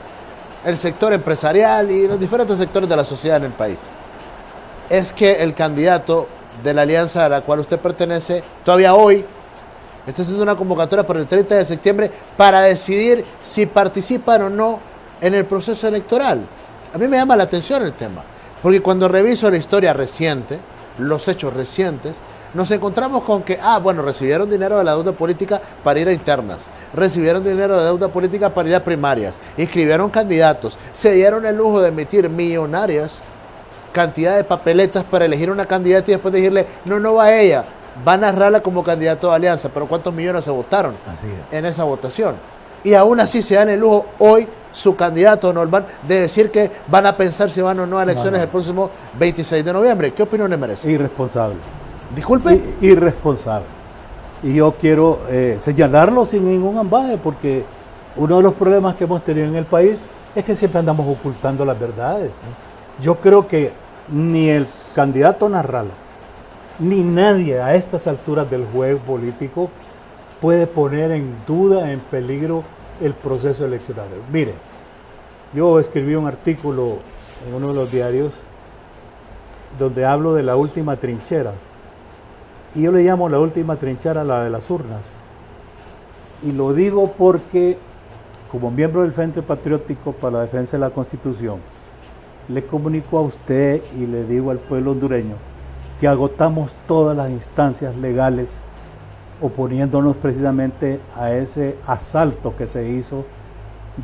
[SPEAKER 1] el sector empresarial y los diferentes sectores de la sociedad en el país, es que el candidato de la alianza a la cual usted pertenece, todavía hoy, está haciendo una convocatoria por el 30 de septiembre para decidir si participan o no en el proceso electoral. A mí me llama la atención el tema, porque cuando reviso la historia reciente, los hechos recientes, nos encontramos con que, recibieron dinero de la deuda política para ir a internas, recibieron dinero de deuda política para ir a primarias, inscribieron candidatos, se dieron el lujo de emitir millonarias cantidad de papeletas para elegir una candidata y después decirle, no va ella, va a Narrala como candidato de alianza, pero ¿cuántos millones se votaron en esa votación? Y aún así se dan el lujo hoy su candidato Norman de decir que van a pensar si van o no a elecciones el próximo 26 de noviembre. ¿Qué opinión le merece?
[SPEAKER 2] Irresponsable.
[SPEAKER 1] Disculpe.
[SPEAKER 2] Irresponsable. Y yo quiero señalarlo sin ningún ambaje, porque uno de los problemas que hemos tenido en el país es que siempre andamos ocultando las verdades. Yo creo que ni el candidato Narrala, ni nadie a estas alturas del juego político puede poner en duda, en peligro el proceso electoral. Mire, yo escribí un artículo en uno de los diarios donde hablo de la última trinchera. Y yo le llamo la última trinchera la de las urnas. Y lo digo porque, como miembro del Frente Patriótico para la Defensa de la Constitución, le comunico a usted y le digo al pueblo hondureño que agotamos todas las instancias legales oponiéndonos precisamente a ese asalto que se hizo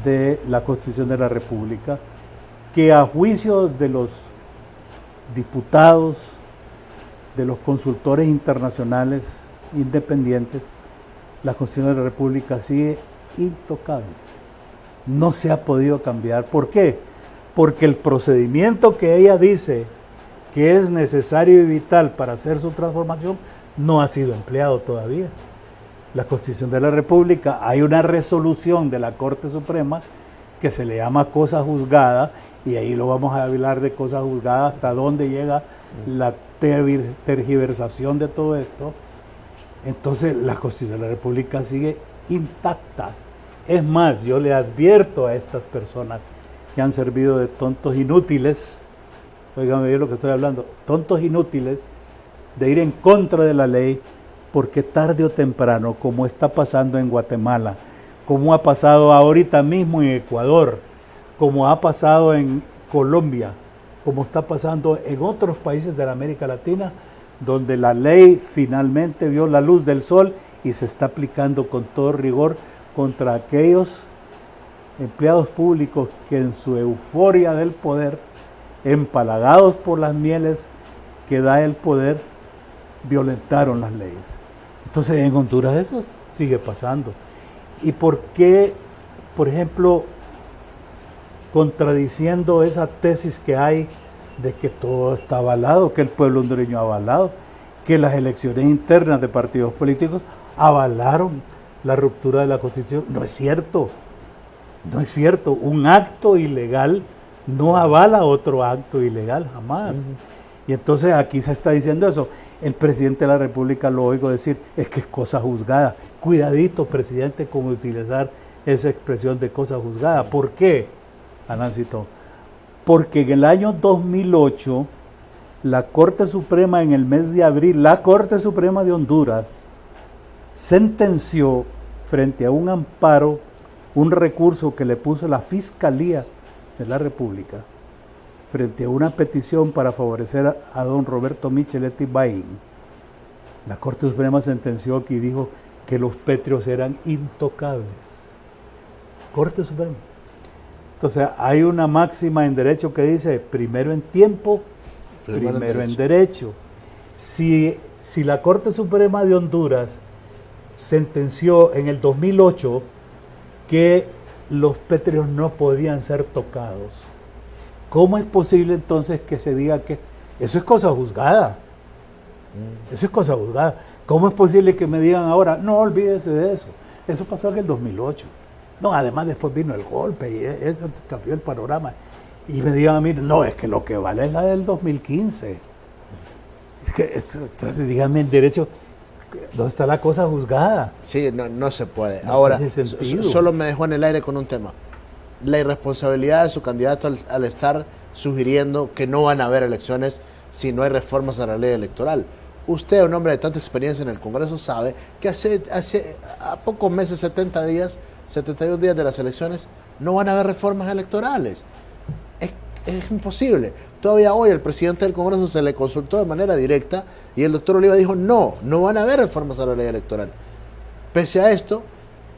[SPEAKER 2] de la Constitución de la República, que a juicio de los diputados, de los consultores internacionales independientes, la Constitución de la República sigue intocable. No se ha podido cambiar. ¿Por qué? Porque el procedimiento que ella dice que es necesario y vital para hacer su transformación no ha sido empleado todavía. La Constitución de la República, hay una resolución de la Corte Suprema que se le llama cosa juzgada, y ahí lo vamos a hablar de cosa juzgada, hasta dónde llega la tergiversación de todo esto. Entonces la Constitución de la República sigue intacta. Es más, yo le advierto a estas personas que han servido de tontos inútiles, óigame bien lo que estoy hablando, tontos inútiles, de ir en contra de la ley, porque tarde o temprano, como está pasando en Guatemala, como ha pasado ahorita mismo en Ecuador, como ha pasado en Colombia, como está pasando en otros países de la América Latina, donde la ley finalmente vio la luz del sol y se está aplicando con todo rigor contra aquellos empleados públicos que en su euforia del poder, empalagados por las mieles que da el poder, violentaron las leyes. Entonces en Honduras eso sigue pasando. ¿Y por qué, por ejemplo, contradiciendo esa tesis que hay de que todo está avalado, que el pueblo hondureño ha avalado, que las elecciones internas de partidos políticos avalaron la ruptura de la Constitución? No es cierto, no es cierto. Un acto ilegal no avala otro acto ilegal, jamás. Y entonces aquí se está diciendo eso. El presidente de la República, lo oigo decir, es que es cosa juzgada. Cuidadito, presidente, con utilizar esa expresión de cosa juzgada. ¿Por qué, Anancito? Porque en el año 2008, la Corte Suprema, en el mes de abril, la Corte Suprema de Honduras sentenció frente a un amparo, un recurso que le puso la Fiscalía de la República, frente a una petición para favorecer a don Roberto Micheletti Bain. La Corte Suprema sentenció y dijo que los pétreos eran intocables. Corte Suprema. Entonces hay una máxima en derecho que dice, primero en tiempo, primero en derecho. Si la Corte Suprema de Honduras sentenció en el 2008 que los pétreos no podían ser tocados, ¿cómo es posible entonces que se diga que eso es cosa juzgada? Eso es cosa juzgada. ¿Cómo es posible que me digan ahora, no olvídese de eso? Eso pasó en el 2008. No, además después vino el golpe y eso cambió el panorama. Y me digan a mí, no, es que lo que vale es la del 2015. Es que, entonces díganme en derecho, ¿dónde está la cosa juzgada?
[SPEAKER 1] Sí, no se puede. No. Ahora, solo me dejó en el aire con un tema. La irresponsabilidad de su candidato al estar sugiriendo que no van a haber elecciones si no hay reformas a la ley electoral. Usted, un hombre de tanta experiencia en el Congreso, sabe que hace a pocos meses, 70 días, 71 días de las elecciones, no van a haber reformas electorales. Es imposible. Todavía hoy el presidente del Congreso se le consultó de manera directa y el doctor Oliva dijo, no van a haber reformas a la ley electoral. Pese a esto,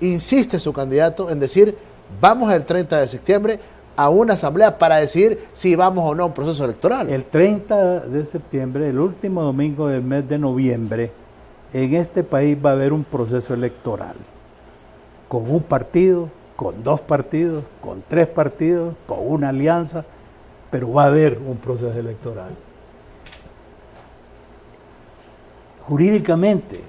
[SPEAKER 1] insiste su candidato en decir, vamos el 30 de septiembre a una asamblea para decidir si vamos o no a un proceso electoral. El 30 de septiembre, el último domingo del mes de noviembre, en este país va a haber un proceso electoral. Con un partido, con dos partidos, con tres partidos, con una alianza, pero va a haber un proceso electoral. Jurídicamente,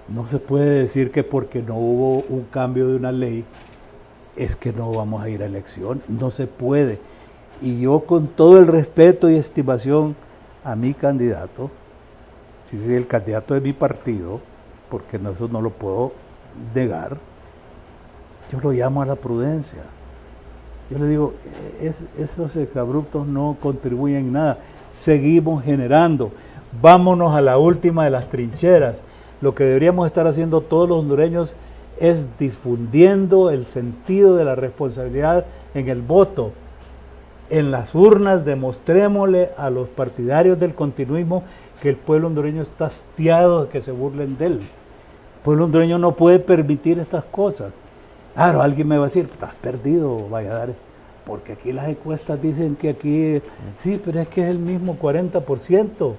[SPEAKER 1] no se puede decir que porque no hubo un cambio de una ley, es que no vamos a ir a elección. No se puede. Y yo, con todo el respeto y estimación a mi candidato, si es el candidato de mi partido, porque eso no lo puedo negar,
[SPEAKER 2] Yo lo llamo a la prudencia. Yo le digo, esos exabruptos no contribuyen en nada. Seguimos generando. Vámonos a la última de las trincheras. Lo que deberíamos estar haciendo todos los hondureños es difundiendo el sentido de la responsabilidad en el voto. En las urnas demostrémosle a los partidarios del continuismo que el pueblo hondureño está hastiado de que se burlen de él. El pueblo hondureño no puede permitir estas cosas. Claro, alguien me va a decir, estás perdido, Valladares, porque aquí las encuestas dicen que aquí, sí, pero es que es el mismo 40%.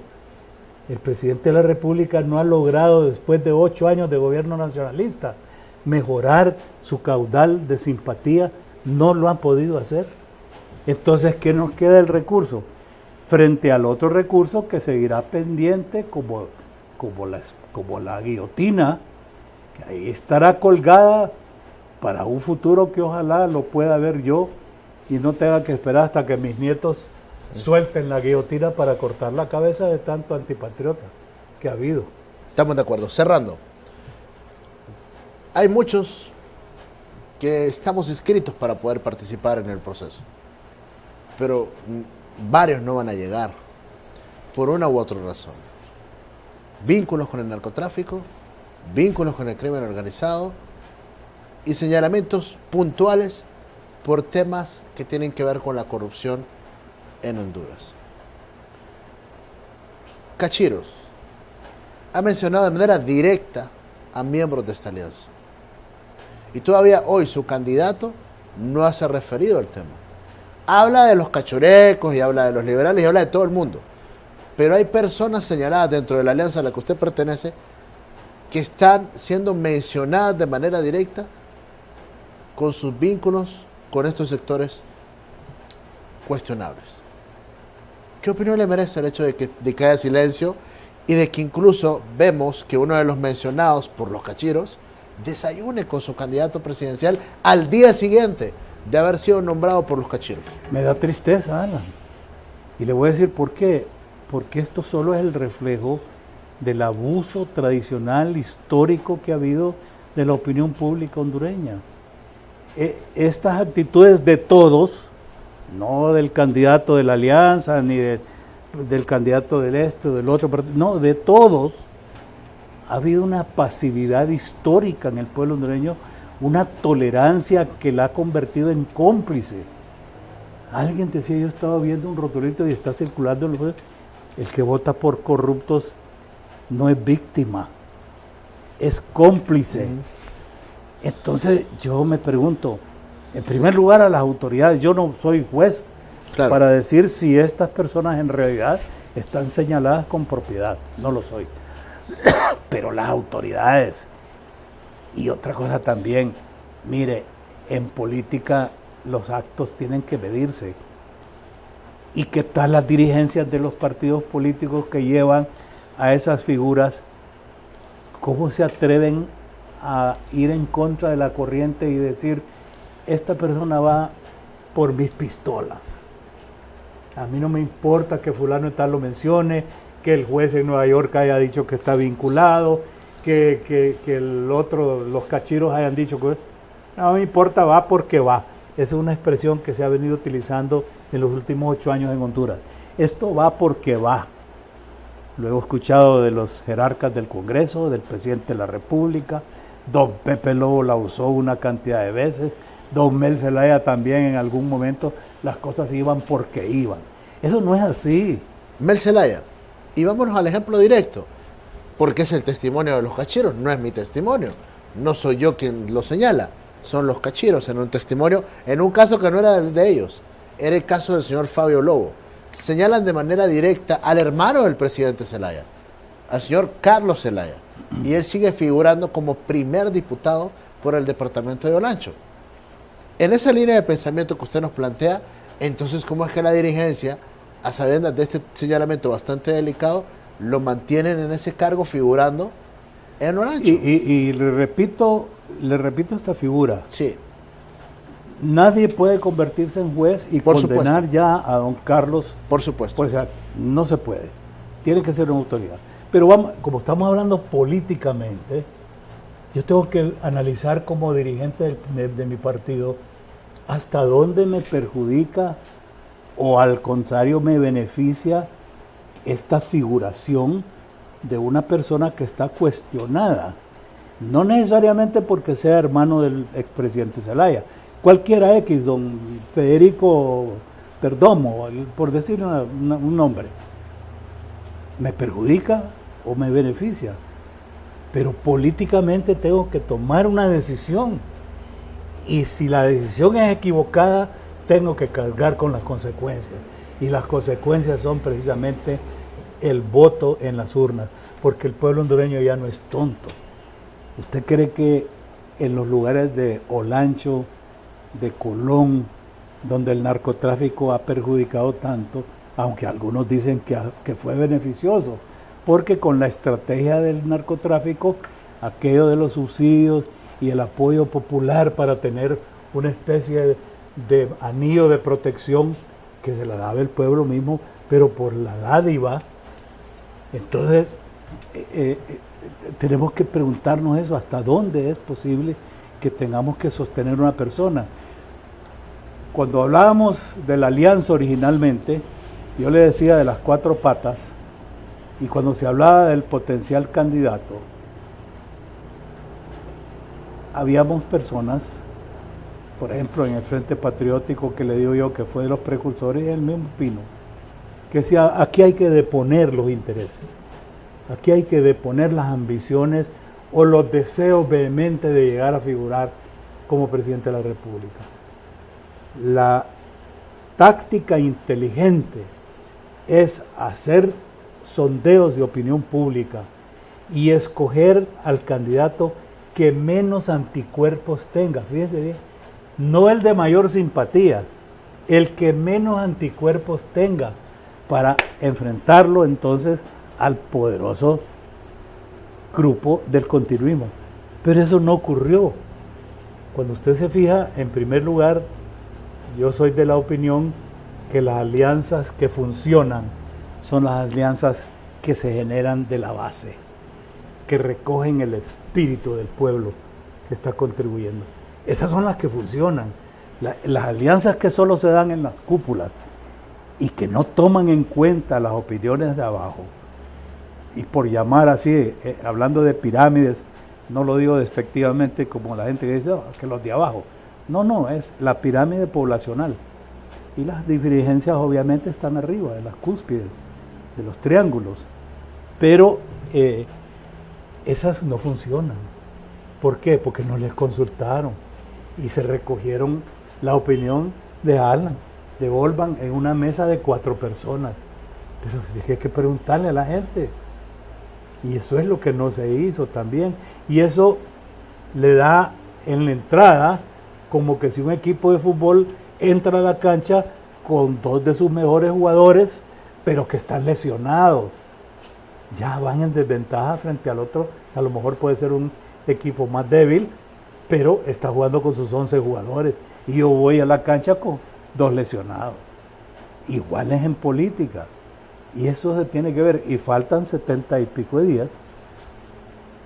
[SPEAKER 2] El presidente de la República no ha logrado, después de 8 años de gobierno nacionalista, mejorar su caudal de simpatía, no lo han podido hacer. Entonces, ¿qué nos queda el recurso? Frente al otro recurso que seguirá pendiente como la guillotina, que ahí estará colgada para un futuro que ojalá lo pueda ver yo y no tenga que esperar hasta que mis nietos suelten la guillotina para cortar la cabeza de tanto antipatriota que ha habido.
[SPEAKER 1] Estamos de acuerdo. Cerrando. Hay muchos que estamos inscritos para poder participar en el proceso, pero varios no van a llegar por una u otra razón. Vínculos con el narcotráfico, vínculos con el crimen organizado y señalamientos puntuales por temas que tienen que ver con la corrupción en Honduras. Cachiros ha mencionado de manera directa a miembros de esta alianza. Y todavía hoy su candidato no se ha referido al tema. Habla de los cachurecos y habla de los liberales y habla de todo el mundo. Pero hay personas señaladas dentro de la alianza a la que usted pertenece que están siendo mencionadas de manera directa con sus vínculos con estos sectores cuestionables. ¿Qué opinión le merece el hecho de que haya silencio y de que incluso vemos que uno de los mencionados por los cachiros desayune con su candidato presidencial al día siguiente de haber sido nombrado por los cachiros?
[SPEAKER 2] Me da tristeza, Alan. Y le voy a decir por qué. Porque esto solo es el reflejo del abuso tradicional, histórico que ha habido de la opinión pública hondureña. Estas actitudes de todos, no del candidato de la alianza, ni del candidato del este o del otro partido, no, de todos, ha habido una pasividad histórica en el pueblo hondureño, una tolerancia que la ha convertido en cómplice. Alguien decía, yo estaba viendo un rotulito y está circulando, el que vota por corruptos no es víctima, es cómplice. Entonces yo me pregunto, en primer lugar a las autoridades, yo no soy juez para decir si estas personas en realidad están señaladas con propiedad, no lo soy. Pero las autoridades, y otra cosa también, mire, en política los actos tienen que medirse. ¿Y qué tal las dirigencias de los partidos políticos que llevan a esas figuras? ¿Cómo se atreven a ir en contra de la corriente y decir, esta persona va por mis pistolas? A mí no me importa que fulano tal lo mencione, que el juez en Nueva York haya dicho que está vinculado, que el otro, los cachiros hayan dicho que no me importa, va porque va. Esa es una expresión que se ha venido utilizando en los últimos 8 años en Honduras. Esto va porque va. Lo he escuchado de los jerarcas del Congreso, del presidente de la República. Don Pepe Lobo la usó una cantidad de veces. Don Mel Zelaya también en algún momento. Las cosas iban porque iban. Eso no es así.
[SPEAKER 1] Mel Zelaya, y vámonos al ejemplo directo, porque es el testimonio de los cachiros, no es mi testimonio. No soy yo quien lo señala, son los cachiros en un testimonio, en un caso que no era de ellos, era el caso del señor Fabio Lobo. Señalan de manera directa al hermano del presidente Zelaya, al señor Carlos Zelaya, y él sigue figurando como primer diputado por el departamento de Olancho. En esa línea de pensamiento que usted nos plantea, entonces, ¿cómo es que la dirigencia, a sabiendas de este señalamiento bastante delicado, lo mantienen en ese cargo figurando en Olancho?
[SPEAKER 2] Y le repito esta figura.
[SPEAKER 1] Sí.
[SPEAKER 2] Nadie puede convertirse en juez y
[SPEAKER 1] Por
[SPEAKER 2] condenar
[SPEAKER 1] supuesto.
[SPEAKER 2] ya a don Carlos.
[SPEAKER 1] Por supuesto.
[SPEAKER 2] Pues, no se puede. Tiene que ser una autoridad. Pero vamos, como estamos hablando políticamente, Yo tengo que analizar como dirigente de mi partido hasta dónde me perjudica o al contrario me beneficia esta figuración de una persona que está cuestionada. No necesariamente porque sea hermano del expresidente Zelaya. Cualquiera X, don Federico Perdomo, por decir un nombre, ¿me perjudica o me beneficia? Pero políticamente tengo que tomar una decisión. Y si la decisión es equivocada, tengo que cargar con las consecuencias. Y las consecuencias son precisamente el voto en las urnas, porque el pueblo hondureño ya no es tonto. ¿Usted cree que en los lugares de Olancho, de Colón, donde el narcotráfico ha perjudicado tanto, aunque algunos dicen que fue beneficioso, porque con la estrategia del narcotráfico, aquello de los subsidios y el apoyo popular para tener una especie de anillo de protección que se la daba el pueblo mismo, pero por la dádiva, entonces tenemos que preguntarnos eso, hasta dónde es posible que tengamos que sostener una persona. Cuando hablábamos de la alianza originalmente, yo le decía de las 4 patas, y cuando se hablaba del potencial candidato, habíamos personas, por ejemplo en el Frente Patriótico, que le digo yo que fue de los precursores, y el mismo Pino, que decía, aquí hay que deponer los intereses, aquí hay que deponer las ambiciones o los deseos vehementes de llegar a figurar como presidente de la República. La táctica inteligente es hacer sondeos de opinión pública y escoger al candidato que menos anticuerpos tenga, fíjese bien, no el de mayor simpatía, el que menos anticuerpos tenga para enfrentarlo entonces al poderoso grupo del continuismo. Pero eso no ocurrió. Cuando usted se fija, en primer lugar, yo soy de la opinión que las alianzas que funcionan son las alianzas que se generan de la base, que recogen el espíritu del pueblo que está contribuyendo. Esas son las que funcionan. Las alianzas que solo se dan en las cúpulas y que no toman en cuenta las opiniones de abajo, y por llamar así, hablando de pirámides, no lo digo despectivamente como la gente que dice, no, que los de abajo. No, es la pirámide poblacional. Y las divergencias obviamente están arriba, en las cúspides, de los triángulos. Pero esas no funcionan. ¿Por qué? Porque no les consultaron y se recogieron la opinión de Alan, de Volvan, en una mesa de 4 personas. Pero hay que preguntarle a la gente. Y eso es lo que no se hizo también. Y eso le da en la entrada como que si un equipo de fútbol entra a la cancha con 2 de sus mejores jugadores, pero que están lesionados. Ya van en desventaja frente al otro. A lo mejor puede ser un equipo más débil, pero está jugando con sus 11 jugadores. Y yo voy a la cancha con 2 lesionados. Igual es en política. Y eso se tiene que ver. Y faltan 70 y pico de días.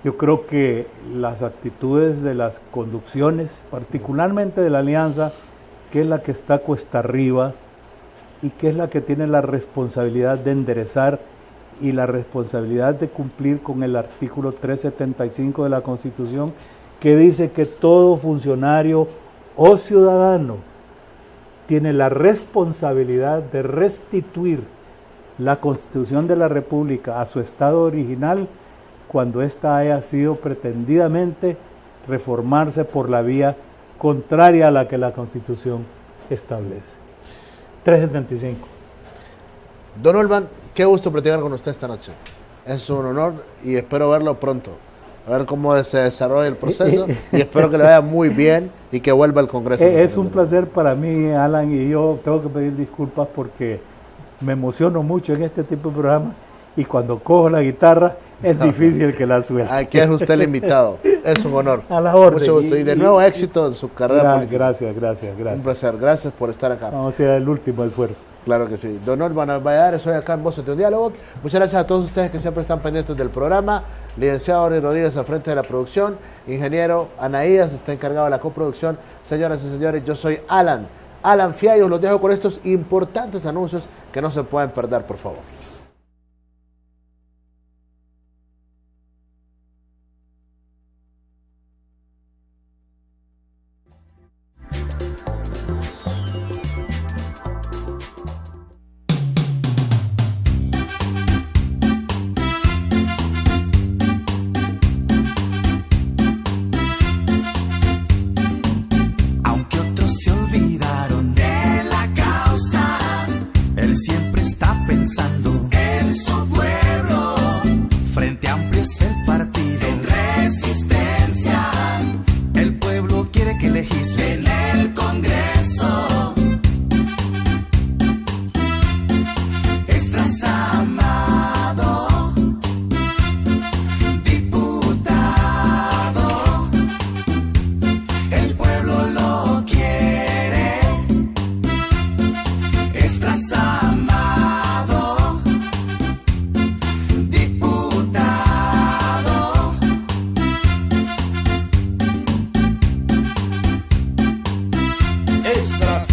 [SPEAKER 2] Yo creo que las actitudes de las conducciones, particularmente de la alianza, que es la que está cuesta arriba y que es la que tiene la responsabilidad de enderezar y la responsabilidad de cumplir con el artículo 375 de la Constitución, que dice que todo funcionario o ciudadano tiene la responsabilidad de restituir la Constitución de la República a su estado original cuando ésta haya sido pretendidamente reformarse por la vía contraria a la que la Constitución establece. 375.
[SPEAKER 1] Don Olvan, qué gusto platicar con usted esta noche. Es un honor y espero verlo pronto. A ver cómo se desarrolla el proceso y espero que le vaya muy bien y que vuelva al Congreso.
[SPEAKER 2] Es un placer para mí, Alan, y yo tengo que pedir disculpas porque me emociono mucho en este tipo de programas y cuando cojo la guitarra es difícil que la suelte.
[SPEAKER 1] Aquí es usted el invitado. Es un honor.
[SPEAKER 2] A la orden.
[SPEAKER 1] Mucho gusto y de nuevo éxito en su carrera política.
[SPEAKER 2] Gracias.
[SPEAKER 1] Un placer. Gracias por estar acá.
[SPEAKER 2] Vamos a hacer el último esfuerzo.
[SPEAKER 1] Claro que sí. Don Norman Valladares, soy acá en Voces de un Diálogo. Muchas gracias a todos ustedes que siempre están pendientes del programa. Licenciado Ori Rodríguez al frente de la producción. Ingeniero Anaías está encargado de la coproducción. Señoras y señores, yo soy Alan Fiallos. Los dejo con estos importantes anuncios que no se pueden perder, por favor.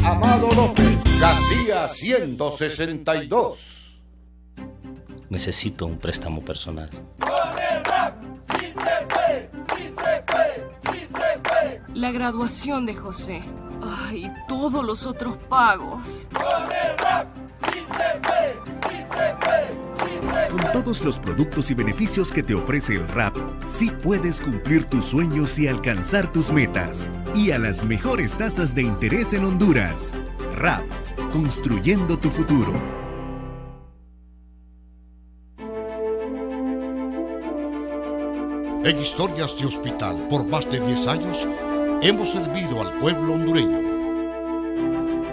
[SPEAKER 3] Amado López, García 162.
[SPEAKER 4] Necesito un préstamo personal.
[SPEAKER 5] Con el rap, sí se puede, sí se puede, sí se puede.
[SPEAKER 6] La graduación de José. Ay, todos los otros pagos.
[SPEAKER 5] Con el rap, sí se puede, sí se puede, sí se puede.
[SPEAKER 7] Con todos los productos y beneficios que te ofrece el RAP, sí puedes cumplir tus sueños y alcanzar tus metas. Y a las mejores tasas de interés en Honduras. RAP, construyendo tu futuro.
[SPEAKER 3] En Historias de Hospital, por más de 10 años, hemos servido al pueblo hondureño.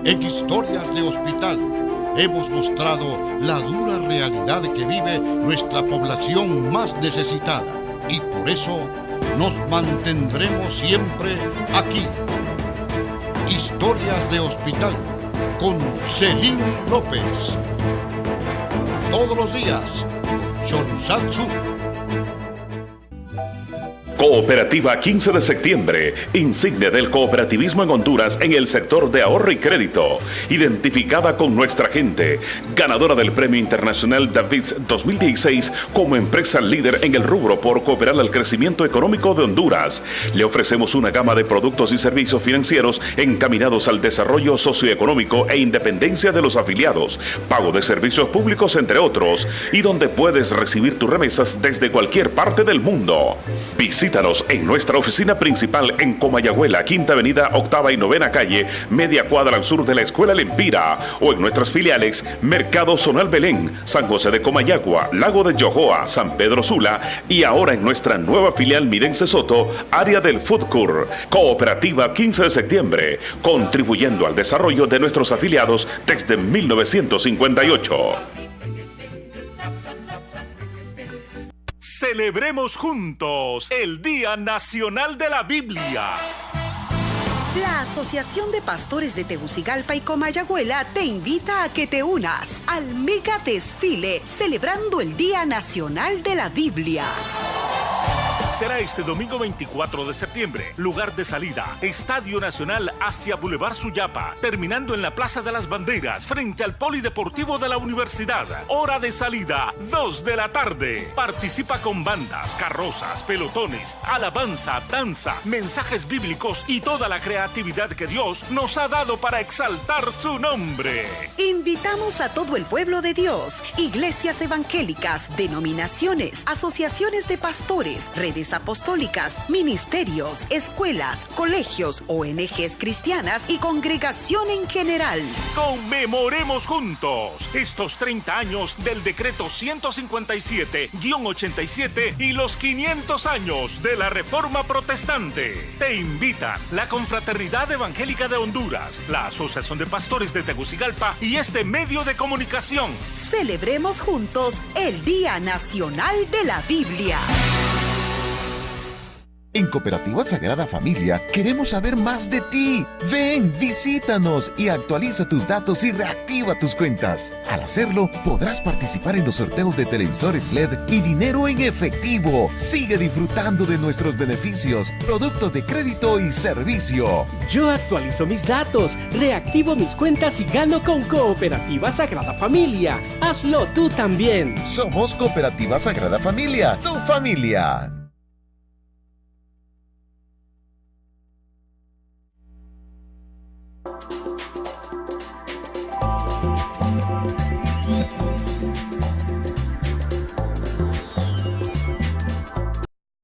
[SPEAKER 3] En Historias de Hospital, hemos mostrado la dura realidad que vive nuestra población más necesitada. Y por eso nos mantendremos siempre aquí. Historias de Hospital, con Celín López. Todos los días, Chonusatsu.
[SPEAKER 8] Cooperativa 15 de septiembre, insignia del cooperativismo en Honduras en el sector de ahorro y crédito, identificada con nuestra gente, ganadora del Premio Internacional Davids 2016 como empresa líder en el rubro por cooperar al crecimiento económico de Honduras. Le ofrecemos una gama de productos y servicios financieros encaminados al desarrollo socioeconómico e independencia de los afiliados, pago de servicios públicos, entre otros, y donde puedes recibir tus remesas desde cualquier parte del mundo. Visítanos en nuestra oficina principal en Comayagüela, Quinta Avenida, Octava y Novena Calle, media cuadra al sur de la Escuela Lempira, o en nuestras filiales Mercado Zonal Belén, San José de Comayagua, Lago de Yojoa, San Pedro Sula y ahora en nuestra nueva filial Midense Soto, área del Food Court. Cooperativa 15 de septiembre, contribuyendo al desarrollo de nuestros afiliados desde 1958.
[SPEAKER 9] Celebremos juntos el Día Nacional de la Biblia.
[SPEAKER 10] La Asociación de Pastores de Tegucigalpa y Comayagüela te invita a que te unas al mega desfile celebrando el Día Nacional de la Biblia.
[SPEAKER 9] Será este domingo 24 de septiembre. Lugar de salida, Estadio Nacional hacia Boulevard Suyapa, terminando en la Plaza de las Banderas, frente al Polideportivo de la Universidad. Hora de salida, 2 de la tarde. Participa con bandas, carrozas, pelotones, alabanza, danza, mensajes bíblicos y toda la creatividad que Dios nos ha dado para exaltar su nombre.
[SPEAKER 10] Invitamos a todo el pueblo de Dios, iglesias evangélicas, denominaciones, asociaciones de pastores, redes apostólicas, ministerios, escuelas, colegios, ONGs cristianas y congregación en general.
[SPEAKER 9] Conmemoremos juntos estos 30 años del decreto 157-87 y los 500 años de la Reforma Protestante. Te invitan la Confraternidad Evangélica de Honduras, la Asociación de Pastores de Tegucigalpa y este medio de comunicación.
[SPEAKER 10] Celebremos juntos el Día Nacional de la Biblia.
[SPEAKER 11] En Cooperativa Sagrada Familia queremos saber más de ti. Ven, visítanos y actualiza tus datos y reactiva tus cuentas. Al hacerlo, podrás participar en los sorteos de televisores LED y dinero en efectivo. Sigue disfrutando de nuestros beneficios, productos de crédito y servicio.
[SPEAKER 12] Yo actualizo mis datos, reactivo mis cuentas y gano con Cooperativa Sagrada Familia. Hazlo tú también.
[SPEAKER 11] Somos Cooperativa Sagrada Familia, tu familia.